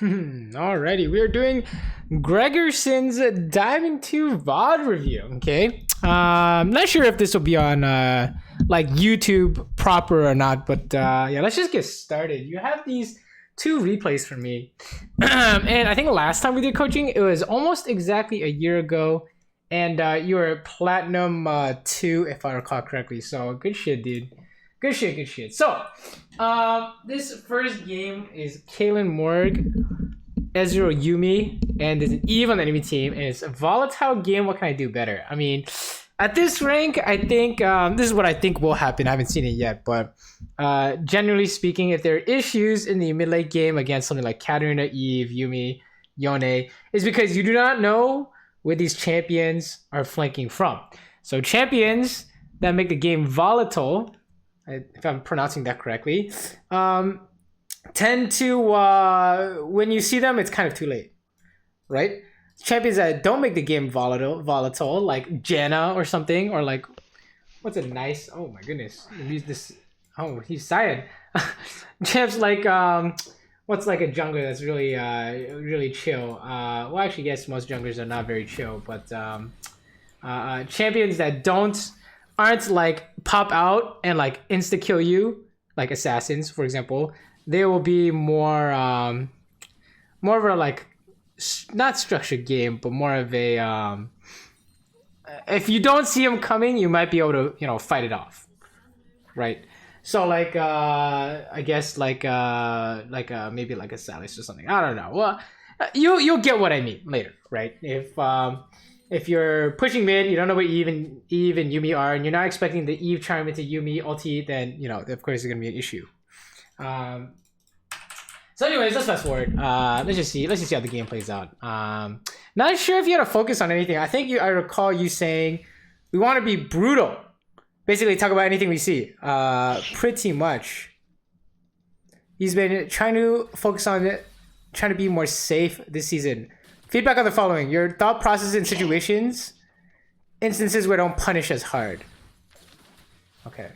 Alrighty, we are doing Gregerson's Dive into VOD review. Okay, I'm not sure if this will be on like YouTube proper or not, but yeah, let's just get started. You have these two replays for me, and I think last time we did coaching, it was almost exactly a year ago, and you were platinum 2 if I recall correctly. So good shit, dude. Good shit, good shit. So, this first game is Caitlyn Morg, Ezreal Yuumi, and there's an Eve on the enemy team, and it's a volatile game. What can I do better? I mean, at this rank, I think this is what I think will happen. I haven't seen it yet, but generally speaking, if there are issues in the mid late game against something like Katarina, Eve, Yuumi, Yone, is because you do not know where these champions are flanking from. So champions that make the game volatile, if I'm pronouncing that correctly, tend to, when you see them, it's kind of too late, right? Champions that don't make the game volatile, like Janna or something, or like, what's a nice, oh my goodness, use this, oh, he's Cyan. Champs like, what's like a jungler that's really, really chill? Well, actually, yes, most junglers are not very chill, but champions that aren't like pop out and like insta kill you, like assassins, for example. They will be more of a like not structured game, but more of a if you don't see them coming, you might be able to fight it off, right? So like I guess like maybe like a Salis or something. I don't know. Well, you'll get what I mean later, right? If you're pushing mid, you don't know what Eve and Yuumi are, and you're not expecting the Eve charm into Yuumi ulti, then of course it's gonna be an issue. So anyways, let's fast forward. Let's just see how the game plays out. Not sure if you had to focus on anything. I recall you saying we want to be brutal. Basically, talk about anything we see. Pretty much. He's been trying to focus on it, trying to be more safe this season. Feedback on the following: your thought process in instances where don't punish as hard. Okay.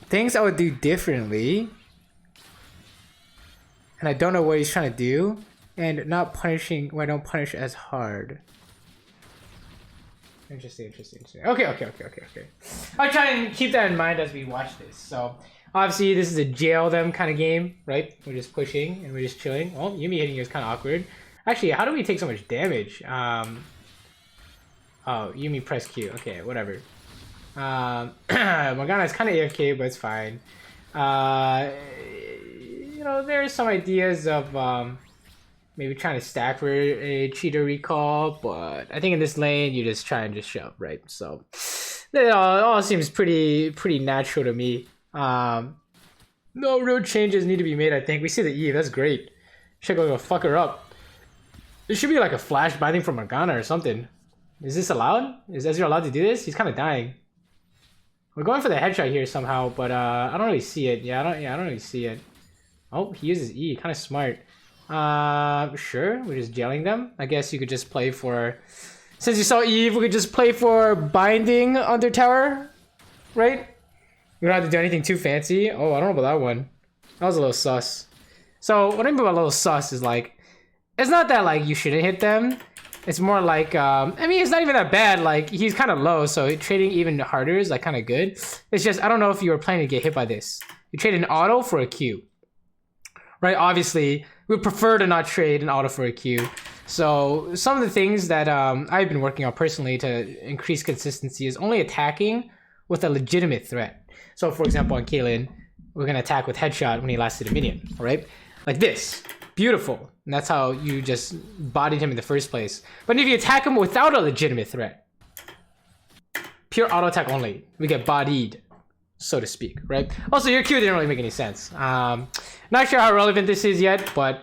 Things I would do differently, and I don't know what he's trying to do, and not punishing where I don't punish as hard. Interesting. Okay. I'll try and keep that in mind as we watch this. So obviously this is a jail them kind of game, right? We're just pushing and we're just chilling. Well, Yuumi hitting you is kind of awkward. Actually, how do we take so much damage? Oh, Yuumi press Q. Okay, whatever. Morgana is kind of AFK, but it's fine. There are some ideas of maybe trying to stack for a cheater recall, but I think in this lane you just try and just shove, right? So it all seems pretty natural to me. No real changes need to be made. I think we see the Eve. That's great. Should go fuck her up. There should be like a flash binding from Morgana or something. Is this allowed? Is Ezreal allowed to do this? He's kind of dying. We're going for the headshot here somehow, but I don't really see it. I don't really see it. Oh, he uses E. Kind of smart. Sure. We're just jailing them. I guess you could just play for... Since you saw Eve, we could just play for binding under tower, right? We don't have to do anything too fancy. Oh, I don't know about that one. That was a little sus. So what I mean by a little sus is like, it's not that like you shouldn't hit them. It's more like, I mean, it's not even that bad. Like he's kind of low, so trading even harder is like kind of good. It's just, I don't know if you were planning to get hit by this. You trade an auto for a Q, right? Obviously, we prefer to not trade an auto for a Q. So some of the things that I've been working on personally to increase consistency is only attacking with a legitimate threat. So for example, on Caitlyn, we're gonna attack with headshot when he lasted a minion, right? Like this, beautiful. And that's how you just bodied him in the first place. But if you attack him without a legitimate threat, pure auto attack only, we get bodied, so to speak, right? Also, your Q didn't really make any sense. Not sure how relevant this is yet, but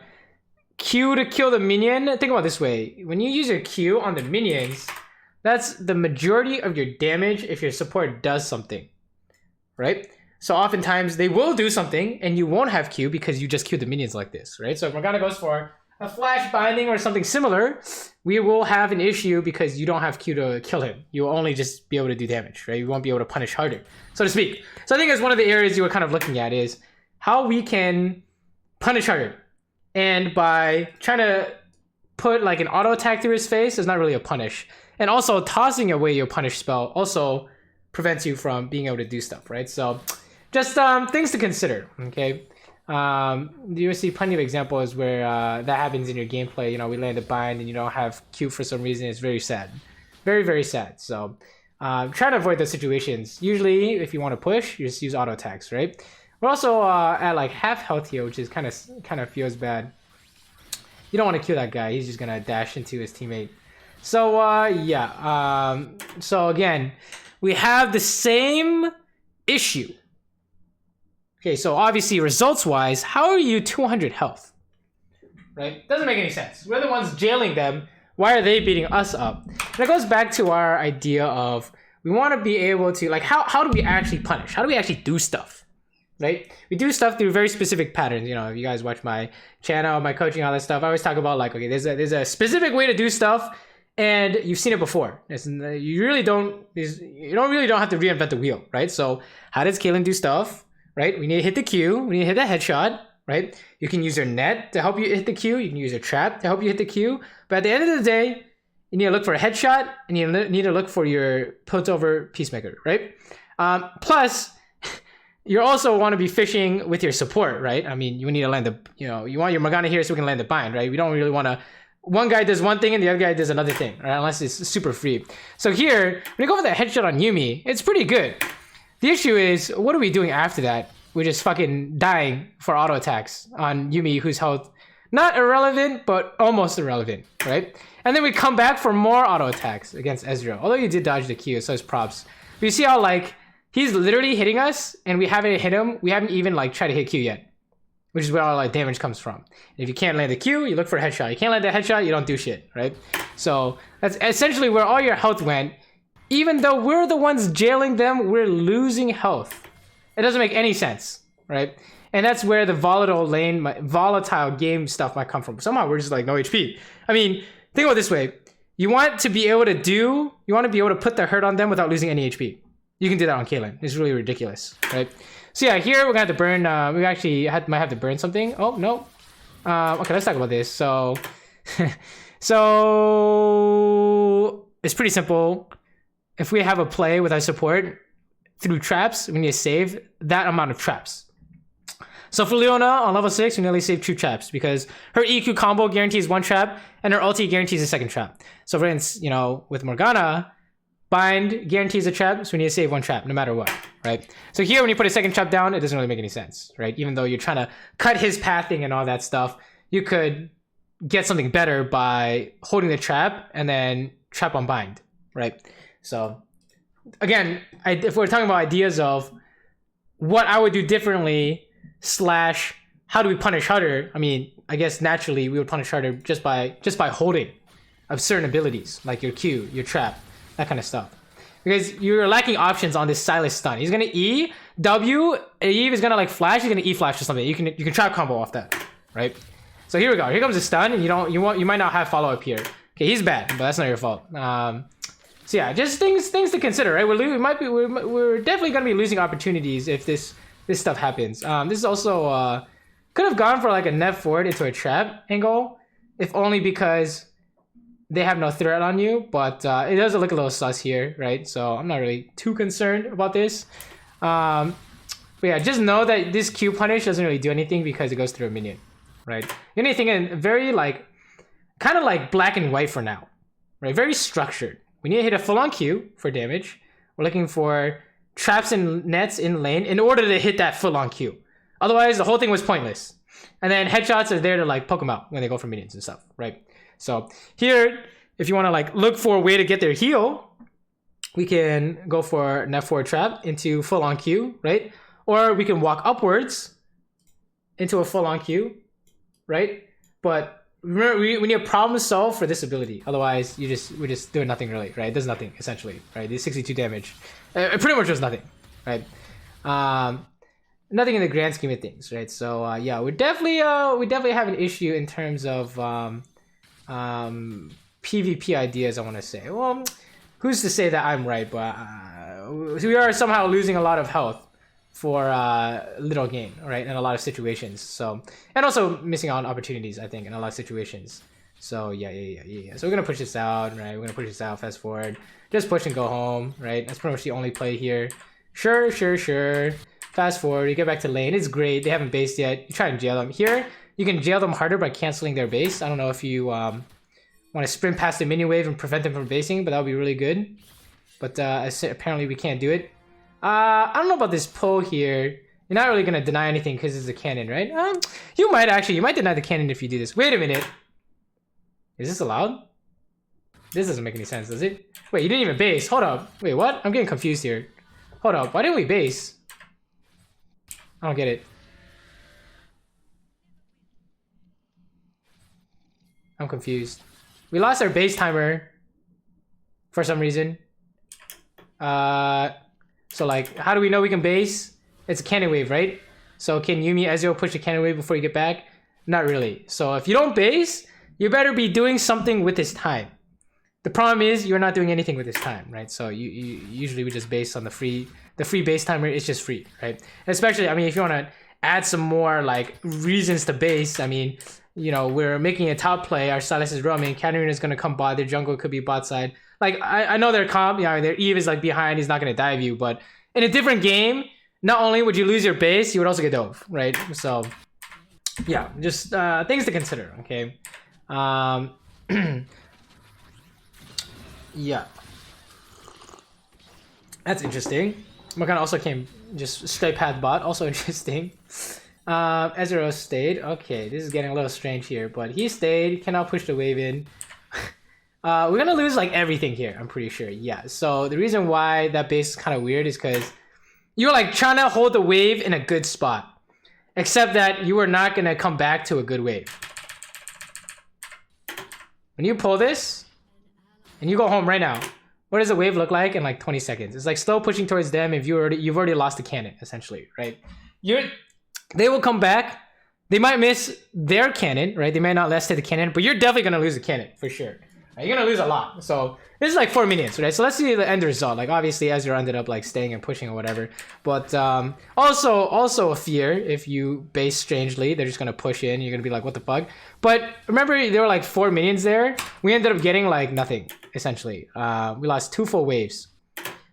Q to kill the minion, think about it this way. When you use your Q on the minions, that's the majority of your damage if your support does something, right? So oftentimes they will do something and you won't have Q because you just queued the minions like this, right? So if Morgana goes for a flash binding or something similar, we will have an issue because you don't have Q to kill him. You'll only just be able to do damage, right? You won't be able to punish harder, so to speak. So I think that's one of the areas you were kind of looking at is how we can punish harder. And by trying to put like an auto attack through his face is not really a punish. And also tossing away your punish spell also prevents you from being able to do stuff, right? So just things to consider, okay? You see plenty of examples where that happens in your gameplay. You know, we land a bind and you don't have Q for some reason. It's very sad. Very, very sad. So try to avoid those situations. Usually, if you want to push, you just use auto attacks, right? We're also at like half health here, which is kind of feels bad. You don't want to kill that guy. He's just gonna dash into his teammate. So yeah. So again, we have the same issue. Okay, so obviously results-wise, how are you 200 health? Right? Doesn't make any sense. We're the ones jailing them. Why are they beating us up? And it goes back to our idea of we want to be able to, like, how do we actually punish? How do we actually do stuff? Right? We do stuff through very specific patterns. You know, if you guys watch my channel, my coaching, all that stuff, I always talk about like, okay, there's a specific way to do stuff, and you've seen it before. You really don't have to reinvent the wheel, right? So how does Caitlyn do stuff? Right? We need to hit the Q. We need to hit the headshot. Right? You can use your net to help you hit the Q. You can use your trap to help you hit the Q. But at the end of the day, you need to look for a headshot and you need to look for your Piltover Peacemaker. Right? Plus, you also want to be fishing with your support. Right? I mean, you need to land the, you want your Morgana here so we can land the bind. Right? We don't really want to. One guy does one thing and the other guy does another thing. Right? Unless it's super free. So here, when you go for that headshot on Yuumi, it's pretty good. The issue is, what are we doing after that? We're just fucking dying for auto attacks on Yuumi, whose health not irrelevant, but almost irrelevant, right? And then we come back for more auto attacks against Ezreal. Although you did dodge the Q, so it's props. But you see how like he's literally hitting us, and we haven't hit him. We haven't even like tried to hit Q yet, which is where all like damage comes from. And if you can't land the Q, you look for a headshot. You can't land the headshot, you don't do shit, right? So that's essentially where all your health went. Even though we're the ones jailing them, we're losing health. It doesn't make any sense, right? And that's where the volatile game stuff might come from. Somehow we're just like no HP. I mean, think about it this way. You want to be able to put the hurt on them without losing any HP. You can do that on Caitlyn. It's really ridiculous, right? So yeah, here we're gonna have to burn, we actually might have to burn something. Oh, no. Okay, let's talk about this. So, so it's pretty simple. If we have a play with our support through traps, we need to save that amount of traps. So for Leona on level 6, we nearly save 2 traps because her EQ combo guarantees 1 trap and her ulti guarantees a 2nd trap. So for instance, with Morgana, bind guarantees a trap, so we need to save 1 trap no matter what, right? So here when you put a 2nd trap down, it doesn't really make any sense, right? Even though you're trying to cut his pathing and all that stuff, you could get something better by holding the trap and then trap on bind, right? So again, if we're talking about ideas of what I would do differently / how do we punish harder, I mean, I guess naturally we would punish harder just by holding of certain abilities like your Q, your trap, that kind of stuff. Because you're lacking options on this Silas stun. He's gonna E, W, Eve is gonna like flash, he's gonna E flash or something. You can trap combo off that, right? So here we go. Here comes a stun, and you might not have follow up here. Okay, he's bad, but that's not your fault. So yeah, just things to consider, right? We're definitely gonna be losing opportunities if this stuff happens. This is also could have gone for like a net forward into a trap angle, if only because they have no threat on you. But it does look a little sus here, right? So I'm not really too concerned about this. But yeah, just know that this Q punish doesn't really do anything because it goes through a minion, right? You're gonna think in very like kind of like black and white for now, right? Very structured. We need to hit a full-on Q for damage. We're looking for traps and nets in lane in order to hit that full-on Q. Otherwise, the whole thing was pointless. And then headshots are there to like poke them out when they go for minions and stuff, right? So here, if you want to like look for a way to get their heal, we can go for net forward trap into full-on Q, right? Or we can walk upwards into a full-on Q, right? But remember, we need a problem solve for this ability. Otherwise, we're just doing nothing really, right? It does nothing essentially, right? This 62 damage, it pretty much does nothing, right? Nothing in the grand scheme of things, right? So yeah, we definitely have an issue in terms of PvP ideas. I want to say, well, who's to say that I'm right? But we are somehow losing a lot of health for little gain, right? In a lot of situations. So, and also missing out on opportunities, I think, in a lot of situations. So yeah. So we're gonna push this out, right? We're gonna push this out. Fast forward, just push and go home, right? That's pretty much the only play here. Sure. Fast forward, you get back to lane. It's great. They haven't based yet. You try and jail them here. You can jail them harder by canceling their base. I don't know if you want to sprint past the minion wave and prevent them from basing, but that would be really good. But apparently we can't do it. I don't know about this pull here. You're not really gonna deny anything because it's a cannon, right? You might deny the cannon if you do this. Wait a minute. Is this allowed? This doesn't make any sense, does it? Wait, you didn't even base. Hold up. Wait, what? I'm getting confused here. Hold up. Why didn't we base? I don't get it. I'm confused. We lost our base timer for some reason. So like, how do we know we can base? It's a cannon wave, right? So can Yuumi Ezreal push a cannon wave before you get back? Not really. So if you don't base, you better be doing something with this time. The problem is you're not doing anything with this time, right? So you usually we just base on the free base timer. It's just free, right? Especially, I mean, if you want to add some more like reasons to base, I mean, you know, we're making a top play. Our Sylas is roaming. Katarina is gonna come bot. Their jungle could be bot side. Like I know their comp, yeah, their Eve is like behind. He's not gonna dive you, but in a different game, not only would you lose your base, you would also get dove, right? So yeah, just things to consider. Okay. Yeah, that's interesting. Makan also came just straight path bot, also interesting. Ezreal stayed. Okay, this is getting a little strange here, but he stayed. Cannot push the wave in. We're gonna lose like everything here, I'm pretty sure. Yeah, so the reason why that base is kind of weird is because you're like trying to hold the wave in a good spot, except that you are not gonna come back to a good wave. When you pull this and you go home right now, what does the wave look like in like 20 seconds? It's like slow pushing towards them if you've already lost the cannon, essentially, right? They will come back. They might miss their cannon, right? They might not last hit the cannon, but you're definitely gonna lose the cannon for sure. Right? You're gonna lose a lot. So this is like 4 minutes, right? So let's see the end result. Like obviously Ezreal ended up like staying and pushing or whatever. But also a fear if you base strangely, they're just gonna push in. You're gonna be like, what the fuck? But remember, there were like 4 minions there. We ended up getting like nothing essentially. We lost 2 full waves.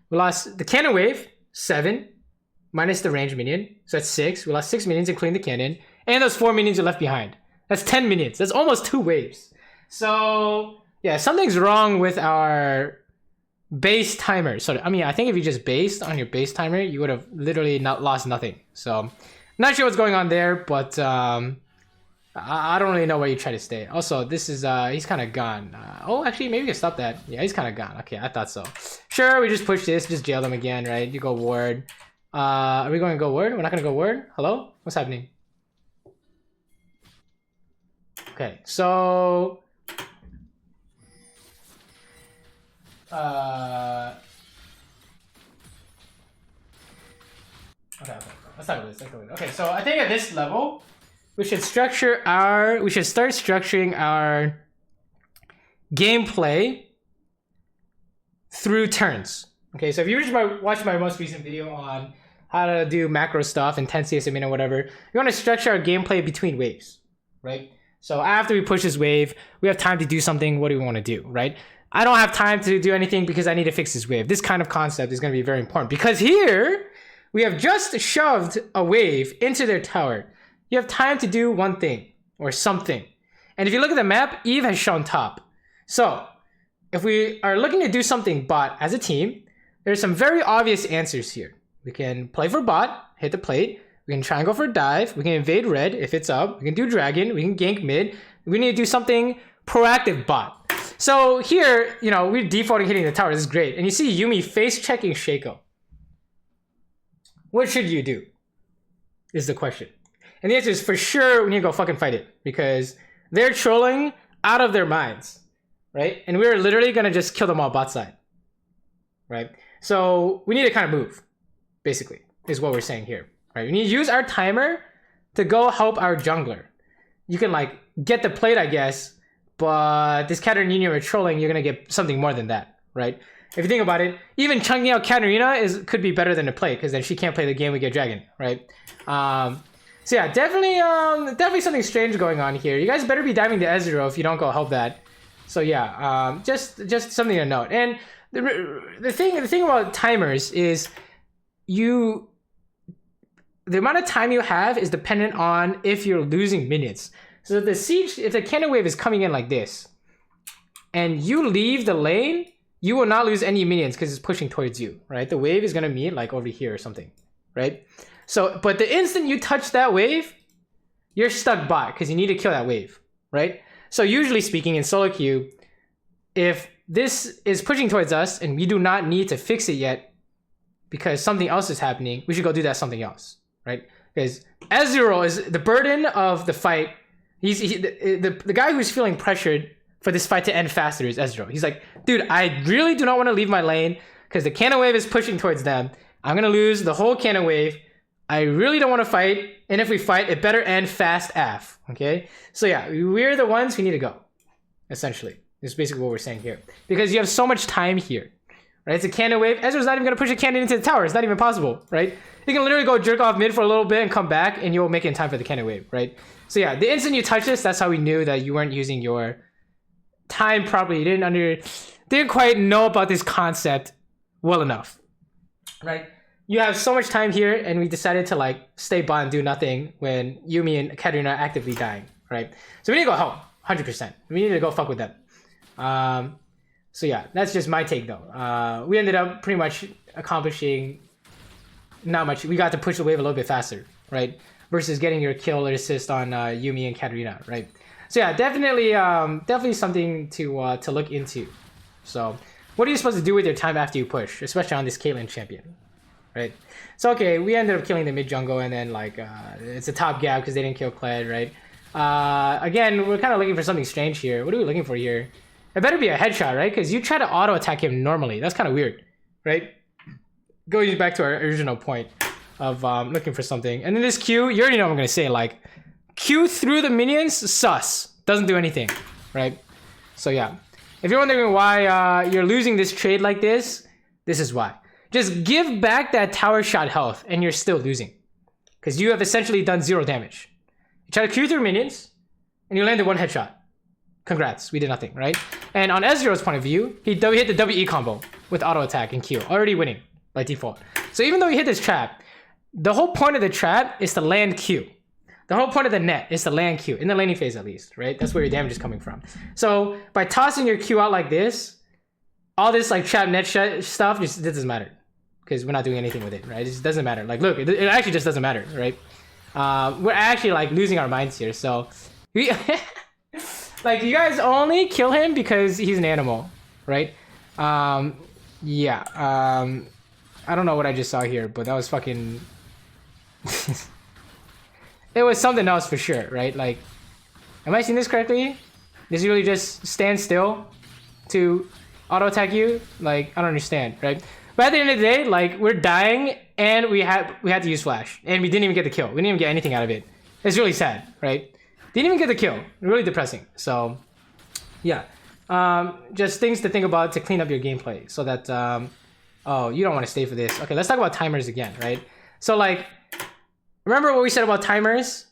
We lost the cannon wave 7 minus the range minion, so that's 6. We lost 6 minions including the cannon, and those 4 minions are left behind. That's 10 minions. That's almost 2 waves. So yeah, something's wrong with our base timer. So I mean, I think if you just based on your base timer, you would have literally not lost nothing. So not sure what's going on there, but I don't really know where you try to stay. Also, this is he's kind of gone. Oh, actually, maybe we can stop that. Yeah, he's kind of gone. Okay, I thought so. Sure, we just push this, just jail them again, right? You go ward. Are we going to go word? We're not going to go word? Hello? What's happening? Okay, so okay, let's talk about this. Okay, so I think at this level we should start structuring our gameplay through turns. Okay, so if you watch my most recent video on how to do macro stuff, intensity estimate or whatever, you want to structure our gameplay between waves, right? So after we push this wave, we have time to do something. What do we want to do, right? I don't have time to do anything because I need to fix this wave. This kind of concept is going to be very important because here we have just shoved a wave into their tower. You have time to do one thing or something. And if you look at the map, Eve has shown top. So if we are looking to do something bot as a team, there's some very obvious answers here. We can play for bot, hit the plate. We can try and go for a dive. We can invade red if it's up. We can do dragon. We can gank mid. We need to do something proactive bot. So here, you know, we're defaulting hitting the tower. This is great. And you see Yuumi face checking Shaco. What should you do? Is the question. And the answer is for sure we need to go fucking fight it. Because they're trolling out of their minds. Right? And we're literally going to just kill them all bot side. Right? So we need to kind of move. Basically, is what we're saying here. Right? We need to use our timer to go help our jungler. You can like get the plate, I guess. But this Katarina are trolling, you're going to get something more than that, right? If you think about it, even chunking out Katarina could be better than to play, because then she can't play the game we get Dragon, right? So yeah, definitely something strange going on here. You guys better be diving to Ezreal if you don't go help that. So yeah, just something to note. And the thing about timers is the amount of time you have is dependent on if you're losing minions. So if the cannon wave is coming in like this, and you leave the lane, you will not lose any minions because it's pushing towards you, right? The wave is gonna meet like over here or something, right? So, but the instant you touch that wave, you're stuck bot because you need to kill that wave, right? So usually speaking in solo queue, if this is pushing towards us and we do not need to fix it yet because something else is happening, we should go do that something else, right? Because Ezreal is the burden of the fight. The guy who's feeling pressured for this fight to end faster is Ezreal. He's like, dude, I really do not want to leave my lane because the cannon wave is pushing towards them. I'm going to lose the whole cannon wave. I really don't want to fight. And if we fight, it better end fast AF. Okay? So yeah, we're the ones who need to go. Essentially. This is basically what we're saying here. Because you have so much time here. Right? It's a cannon wave. Ezreal's not even going to push a cannon into the tower. It's not even possible. Right? You can literally go jerk off mid for a little bit and come back and you'll make it in time for the cannon wave. Right? So yeah, the instant you touch this, that's how we knew that you weren't using your time properly. You didn't quite know about this concept well enough, right? You have so much time here, and we decided to like stay bot and do nothing when Yuumi and Katarina are actively dying, right? So we need to go help, 100%. We need to go fuck with them. So yeah, that's just my take though. We ended up pretty much accomplishing not much. We got to push the wave a little bit faster, right? Versus getting your kill or assist on Yuumi and Katarina, right? So yeah, definitely something to look into. So what are you supposed to do with your time after you push, especially on this Caitlyn champion, right? So okay, we ended up killing the mid jungle, and then like it's a top gap because they didn't kill Kled, right? Again, we're kind of looking for something strange here. What are we looking for here? It better be a headshot, right? Because you try to auto attack him normally. That's kind of weird, right? Going back to our original point of looking for something, and then this Q, you already know what I'm gonna say, like. Q through the minions, sus. Doesn't do anything, right? So yeah. If you're wondering why you're losing this trade like this is why. Just give back that tower shot health and you're still losing. Because you have essentially done 0 damage. You try to Q through minions and you landed 1 headshot. Congrats, we did nothing, right? And on Ezreal's point of view, he hit the WE combo with auto attack and Q. Already winning by default. So even though he hit this trap, the whole point of the trap is to land Q. The whole point of the net is to land Q, in the laning phase at least, right? That's where your damage is coming from. So by tossing your Q out like this, all this like trap net stuff, just it doesn't matter. Because we're not doing anything with it, right? It just doesn't matter. Like look, it actually just doesn't matter, right? We're actually like losing our minds here. So we like you guys only kill him because he's an animal, right? Yeah. I don't know what I just saw here, but that was fucking it was something else for sure, right? Like, am I seeing this correctly? Does he really just stand still to auto attack you? Like, I don't understand, right? But at the end of the day, like, we're dying and we had to use flash and we didn't even get the kill. We didn't even get anything out of it. It's really sad, right? Didn't even get the kill. Really depressing. So, yeah. Just things to think about to clean up your gameplay so that, oh, you don't want to stay for this. Okay, let's talk about timers again, right? So, like, remember what we said about timers?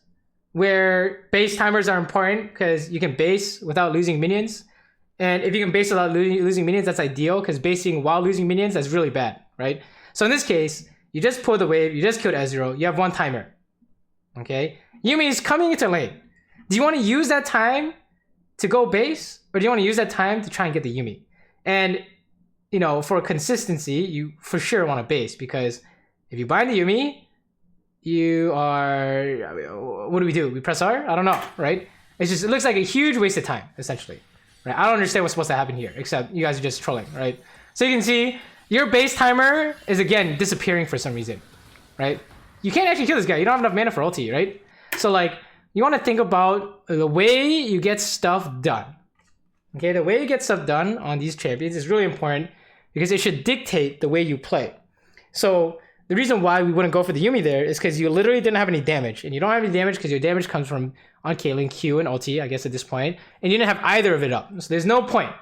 Where base timers are important because you can base without losing minions. And if you can base without losing minions, that's ideal because basing while losing minions, that's really bad, right? So in this case, you just pull the wave, you just killed Ezreal, you have 1 timer. Okay? Yuumi is coming into lane. Do you want to use that time to go base? Or do you want to use that time to try and get the Yuumi? And, you know, for consistency, you for sure want to base because if you bind the Yuumi, you are, I mean, what do? We press R? I don't know, right? It looks like a huge waste of time, essentially. Right? I don't understand what's supposed to happen here, except you guys are just trolling, right? So you can see your base timer is again disappearing for some reason, right? You can't actually kill this guy. You don't have enough mana for ulti, right? So like, you want to think about the way you get stuff done. Okay, the way you get stuff done on these champions is really important because it should dictate the way you play. So the reason why we wouldn't go for the Yuumi there is because you literally didn't have any damage. And you don't have any damage because your damage comes from on Caitlyn, Q, and ulti, I guess at this point. And you didn't have either of it up. So there's no point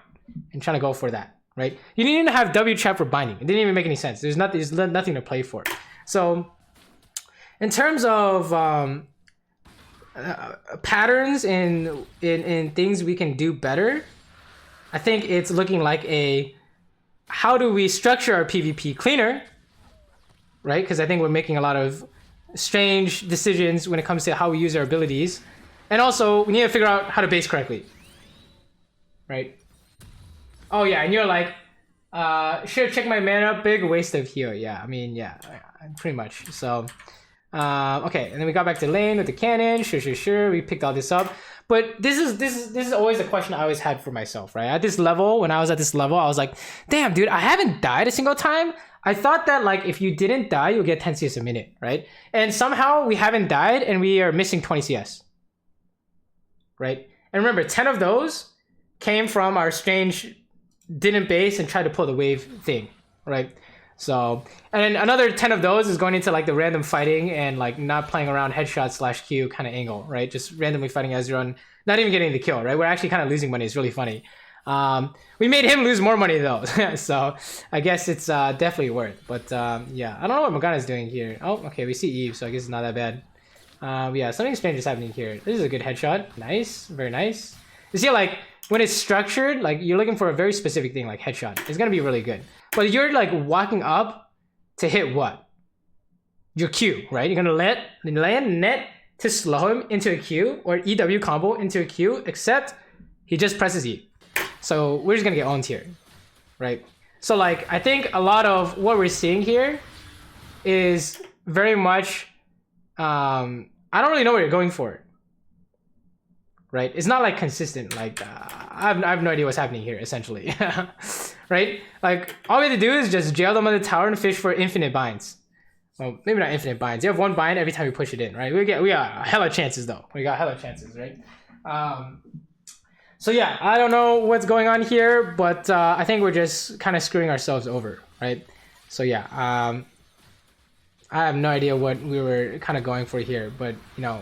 in trying to go for that, right? You didn't even have W trap for binding. It didn't even make any sense. There's nothing to play for. So in terms of patterns in things we can do better, I think it's looking like how do we structure our PvP cleaner, right? Because I think we're making a lot of strange decisions when it comes to how we use our abilities. And also, we need to figure out how to base correctly, right? Oh yeah, and you're like, should check my mana, big waste of heal. Yeah, I mean, yeah, pretty much. So, okay, and then we got back to lane with the cannon. Sure. We picked all this up. But this is always a question I always had for myself, right? At this level, when I was at this level, I was like, damn, dude, I haven't died a single time. I thought that like if you didn't die, you'll get 10 CS a minute, right? And somehow we haven't died and we are missing 20 CS, right? And remember, 10 of those came from our strange didn't base and tried to pull the wave thing, right? So, and then another 10 of those is going into like the random fighting and like not playing around headshot / Q kind of angle, right? Just randomly fighting Ezreal and not even getting the kill, right? We're actually kind of losing money. It's really funny. We made him lose more money though, so I guess it's definitely worth. But yeah, I don't know what Morgana's doing here. Oh, okay, we see Eve, so I guess it's not that bad. Yeah, something strange is happening here. This is a good headshot. Nice, very nice. You see, like when it's structured, like you're looking for a very specific thing, like headshot. It's gonna be really good. But you're like walking up to hit what? Your Q, right? You're gonna land net to slow him into a Q or EW combo into a Q, except he just presses E. So we're just gonna get owned here, right? So like, I think a lot of what we're seeing here is very much, I don't really know what you're going for, right? It's not like consistent, like, I have no idea what's happening here, essentially, right? Like, all we have to do is just jail them on the tower and fish for infinite binds. Well, maybe not infinite binds. You have one bind every time you push it in, right? We got hella chances, though. We got hella chances, right? So yeah, I don't know what's going on here, but I think we're just kind of screwing ourselves over, right? So yeah, I have no idea what we were kind of going for here, but you know,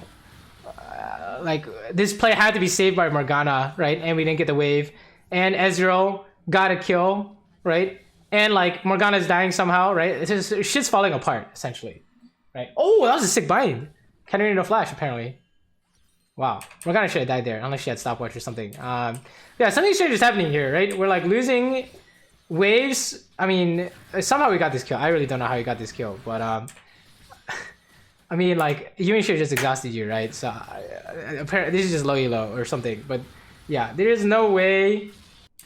like this play had to be saved by Morgana, right? And we didn't get the wave, and Ezreal got a kill, right? And like Morgana's dying somehow, right? It's just shit's falling apart essentially, right? Oh, that was a sick bind. Can't even no flash apparently. Wow, Morgana should have died there, unless she had stopwatch or something. Yeah, something strange is happening here, right? We're like losing waves. I mean, somehow we got this kill. I really don't know how we got this kill, but I mean, like, Yumi should have just exhausted you, right? So, apparently, this is just low elo or something. But yeah, there is no way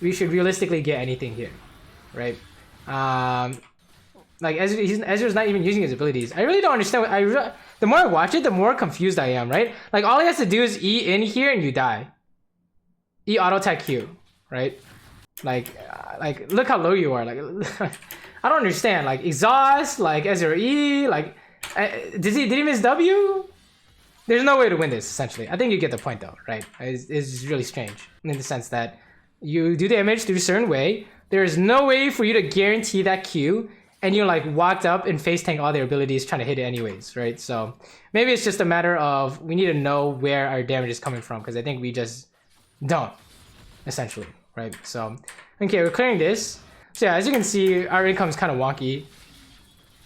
we should realistically get anything here, right? Like, Ezreal's not even using his abilities. I really don't understand. The more I watch it, the more confused I am, right? Like, all he has to do is E in here and you die. E auto attack Q, right? Like, look how low you are. Like, I don't understand. Like, exhaust, like, Ezreal E, like, did he miss W? There's no way to win this, essentially. I think you get the point, though, right? It's really strange in the sense that you do damage through a certain way. There is no way for you to guarantee that Q, and you like walked up and face tank all their abilities trying to hit it anyways, right? So maybe it's just a matter of we need to know where our damage is coming from, because I think we just don't, essentially, right? So okay, we're clearing this. So yeah, as you can see, our income is kind of wonky.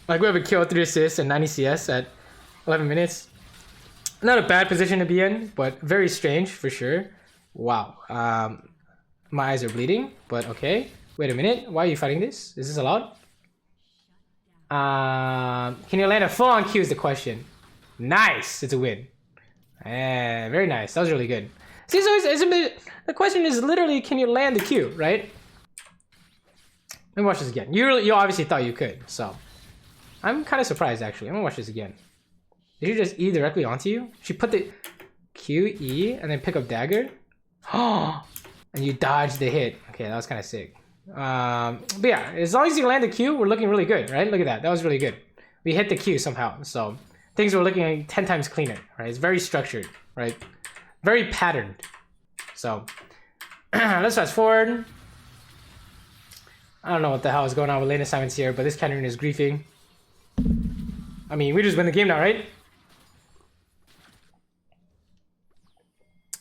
Like we have a kill, 3 assists, and 90 CS at 11 minutes. Not a bad position to be in, but very strange for sure. Wow. My eyes are bleeding, but okay. Wait a minute. Why are you fighting this? Is this allowed? Can you land a full-on Q is the question. Nice. It's a win. Very nice. That was really good. See, so the question is literally, can you land the Q, right? Let me watch this again. You obviously thought you could, so I'm kind of surprised actually. I'm gonna watch this again. Did you just E directly onto you? She put the Q, E, and then pick up dagger. Oh, and you dodged the hit. Okay, that was kind of sick. But yeah, as long as you land the Q, we're looking really good, right? Look at that. That was really good. We hit the Q somehow, so things were looking like 10 times cleaner, right? It's very structured, right? Very patterned. So let's fast forward. I don't know what the hell is going on with lane assignments here, but this Caitlyn is griefing. I mean, we just win the game now, right?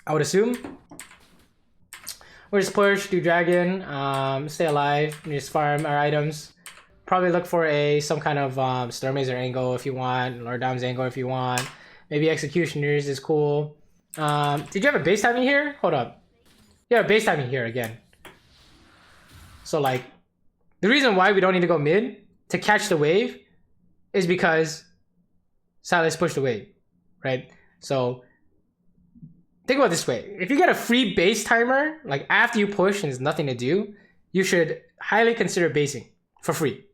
I would assume. We'll just push, do dragon, stay alive, and just farm our items. Probably look for some kind of Stormazer angle if you want, or Dom's angle if you want. Maybe Executioners is cool. Did you have a base timing here? Hold up. You have a base timing here again. So like, the reason why we don't need to go mid to catch the wave is because Sylas pushed the wave, right? So think about it this way. If you get a free base timer, like after you push and there's nothing to do, you should highly consider basing for free,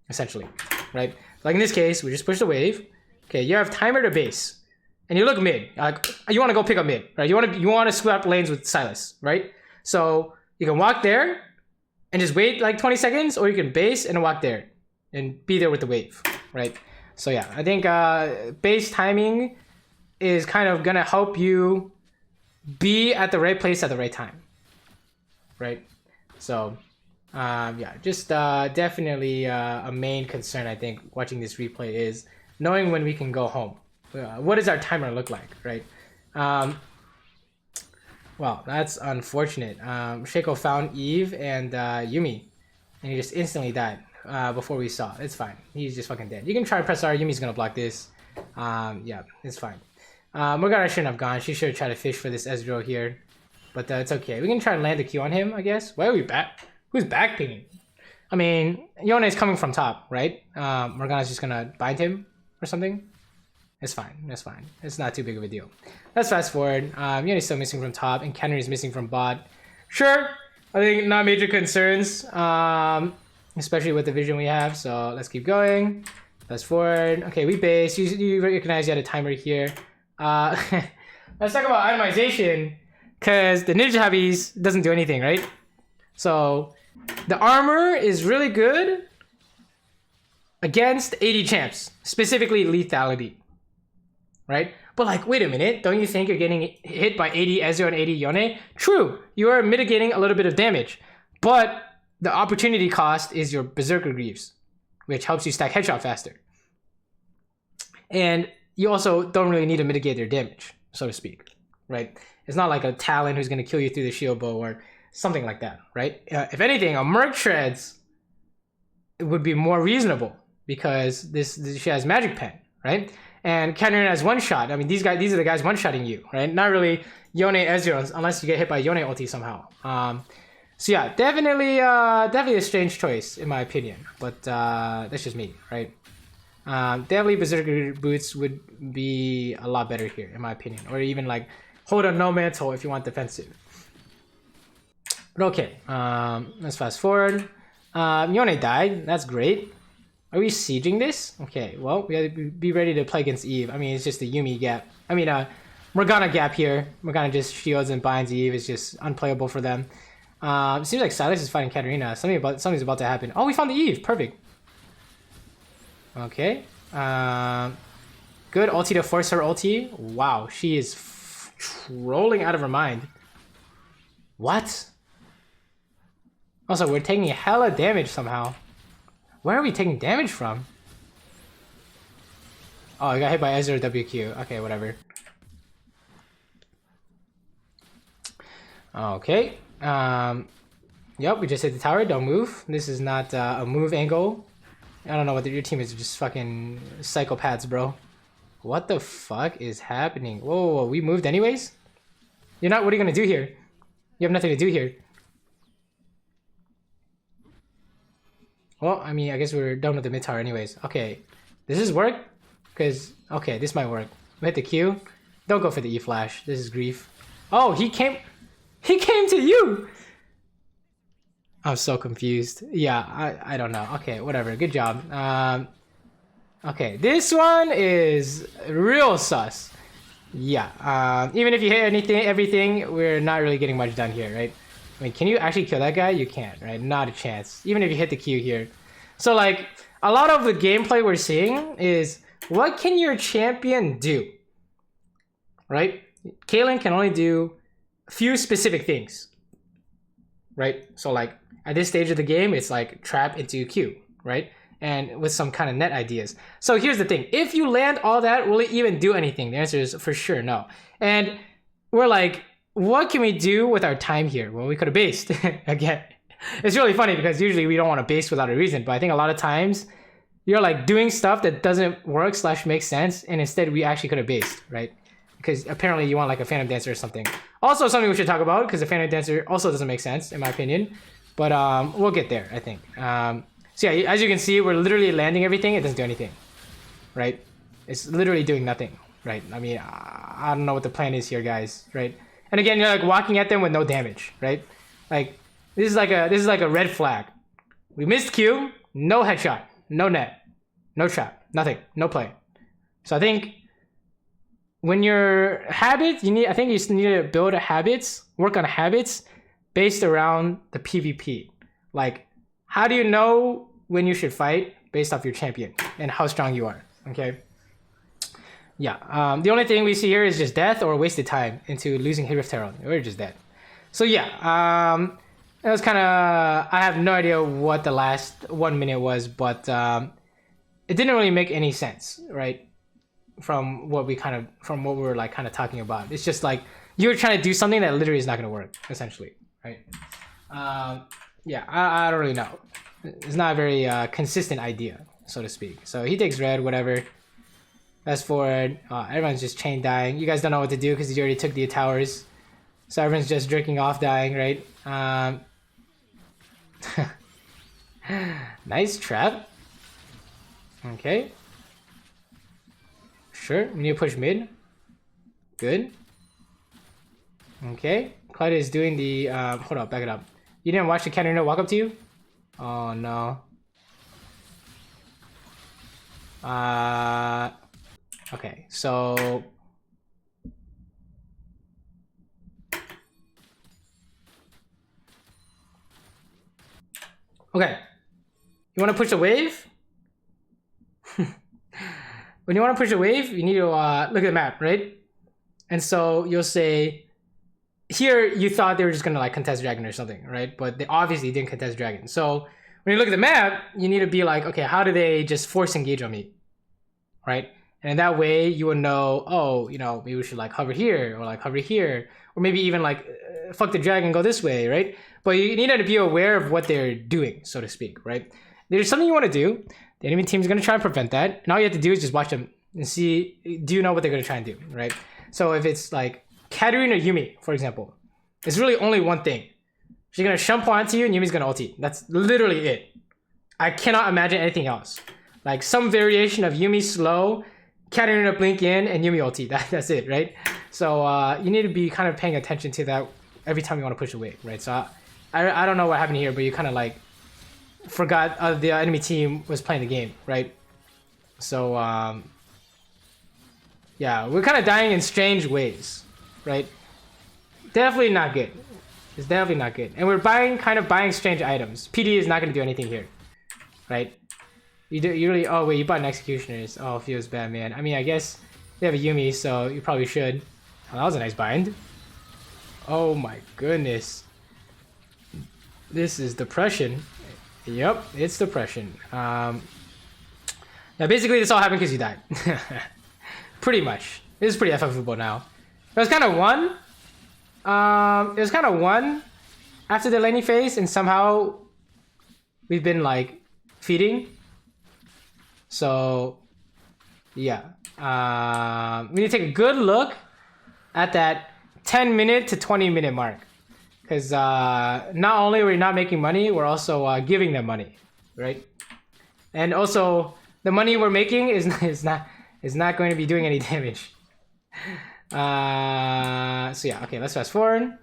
essentially, right? Like in this case, we just push the wave. Okay, you have timer to base. And you look mid. Like you want to go pick up mid, right? You want to swap lanes with Sylas, right? So you can walk there and just wait like 20 seconds, or you can base and walk there and be there with the wave, right? So yeah, I think base timing is kind of gonna help you be at the right place at the right time, right? So yeah, just definitely a main concern I think watching this replay is knowing when we can go home. What does our timer look like, right? Well, that's unfortunate. Shaco found Eve and Yuumi, and he just instantly died before we saw. It's fine. He's just fucking dead. You can try to press R. Yumi's gonna block this. Yeah, it's fine. Morgana shouldn't have gone. She should have tried to fish for this Ezreal here, but it's okay. We can try and land a Q on him, I guess. Why are we back? Who's back pinging? I mean, Yone is coming from top, right? Morgana's just gonna bind him or something. It's fine. That's fine. It's not too big of a deal. Let's fast forward. Yone's still missing from top, and Kenry is missing from bot. Sure, I think not major concerns, especially with the vision we have. So let's keep going. Fast forward. Okay, we base. You recognize you had a timer here. Let's talk about itemization, because the Ninja Hobbies doesn't do anything, right? So the armor is really good against 80 champs, specifically lethality, right? But like, wait a minute, don't you think you're getting hit by 80 Ezreal and 80 Yone? True, you are mitigating a little bit of damage, but the opportunity cost is your Berserker Greaves, which helps you stack headshot faster. And you also don't really need to mitigate their damage, so to speak, right? It's not like a Talon who's going to kill you through the shield bow or something like that, right? If anything, a Merc Shreds would be more reasonable because she has Magic Pen, right? And Kenry has one shot. I mean, these are the guys one-shotting you, right? Not really Yone Ezreal unless you get hit by Yone ulti somehow. So yeah, definitely a strange choice in my opinion, but that's just me, right? Definitely Berserker Boots would be a lot better here, in my opinion. Or even like hold a no mantle if you want defensive. But okay, let's fast forward. Yone died. That's great. Are we sieging this? Okay, well, we have to be ready to play against Eve. I mean, it's just a Yuumi gap. I mean, Morgana gap here. Morgana just shields and binds Eve. It's just unplayable for them. It seems like Sylas is fighting Katarina. Something's about to happen. Oh, we found the Eve. Perfect. Okay. Good ulti to force her ulti. Wow, she is trolling out of her mind. What? Also, we're taking hella damage somehow. Where are we taking damage from? Oh, I got hit by Ezreal WQ. Okay, whatever. Okay. Yep, we just hit the tower. Don't move. This is not a move angle. I don't know what your team is. Just fucking psychopaths, bro. What the fuck is happening? Whoa, we moved anyways? You're not. What are you gonna do here? You have nothing to do here. Well, I mean, I guess we're done with the mid tower anyways. Okay, does this work? Because, okay, this might work. We hit the Q. Don't go for the E flash. This is grief. Oh, he came to you! I'm so confused. Yeah, I don't know. Okay, whatever. Good job. Okay, this one is real sus. Yeah, even if you hit everything, we're not really getting much done here, right? I mean, can you actually kill that guy? You can't, right? Not a chance. Even if you hit the Q here. So, like, a lot of the gameplay we're seeing is, what can your champion do? Right? Caitlyn can only do a few specific things. Right? So, like, at this stage of the game, it's like trap into Q, right? And with some kind of net ideas. So here's the thing. If you land all that, will it even do anything? The answer is for sure no. And we're like, what can we do with our time here? Well, we could have based again. It's really funny because usually we don't want to base without a reason, but I think a lot of times you're like doing stuff that doesn't work / make sense, and instead we actually could have based, right? Because apparently you want like a Phantom Dancer or something. Also something we should talk about, because the Phantom Dancer also doesn't make sense in my opinion. But we'll get there, I think. So yeah, as you can see, we're literally landing everything. It doesn't do anything, right? It's literally doing nothing, right? I mean, I don't know what the plan is here, guys, right? And again, you're like walking at them with no damage, right? Like this is like a red flag. We missed Q, no headshot, no net, no shot, nothing, no play. So I think when your habits, I think you just need to build habits, work on habits based around the PvP. Like, how do you know when you should fight based off your champion and how strong you are? Okay. Yeah. The only thing we see here is just death or wasted time into losing Hit Rift Herald. We're just dead. So yeah. It was kind of. I have no idea what the last 1 minute was, but it didn't really make any sense, right? From what we were like kind of talking about. It's just like you were trying to do something that literally is not going to work, essentially, right? Yeah, I don't really know. It's not a very consistent idea, so to speak. So he takes red, whatever. Fast forward, everyone's just chain dying. You guys don't know what to do because he already took the towers. So everyone's just drinking off dying, right? Nice trap. Okay. Sure, we need to push mid. Good. Okay. Clyde is doing the... hold up, back it up. You didn't watch the Katarina walk up to you? Oh, no. Okay, so... Okay. You want to push a wave? When you want to push a wave, you need to look at the map, right? And so you'll say... Here, you thought they were just going to like contest dragon or something, right? But they obviously didn't contest dragon. So when you look at the map, you need to be like, okay, how do they just force engage on me? Right? And in that way, you would know, oh, you know, maybe we should like hover here or like hover here. Or maybe even like, fuck the dragon, go this way, right? But you need to be aware of what they're doing, so to speak, right? There's something you want to do. The enemy team is going to try and prevent that. And all you have to do is just watch them and see, do you know what they're going to try and do, right? So if it's like Katarina or Yumi, for example, it's really only one thing. She's going to shump onto you and Yumi's going to ulti. That's literally it. I cannot imagine anything else. Like some variation of Yumi slow, Katarina blink in, and Yumi ulti. That's it, right? So you need to be kind of paying attention to that every time you want to push away, right? So I don't know what happened here, but you kind of like forgot the enemy team was playing the game, right? So yeah, we're kind of dying in strange ways, right? Definitely not good. It's definitely not good. And we're kind of buying strange items. PD is not going to do anything here, right? You really... Oh, wait, you bought an Executioners. Oh, feels bad, man. I mean, I guess they have a Yumi, so you probably should. Oh, that was a nice bind. Oh, my goodness. This is depression. Yep, it's depression. Now, basically, this all happened because you died. Pretty much. This is pretty FFable now. It was kind of one. It was kind of one after the laning phase, and somehow we've been like feeding. So yeah, we need to take a good look at that 10-minute to 20-minute mark, because not only are we not making money, we're also giving them money, right? And also the money we're making is not going to be doing any damage. So yeah, okay, let's fast forward.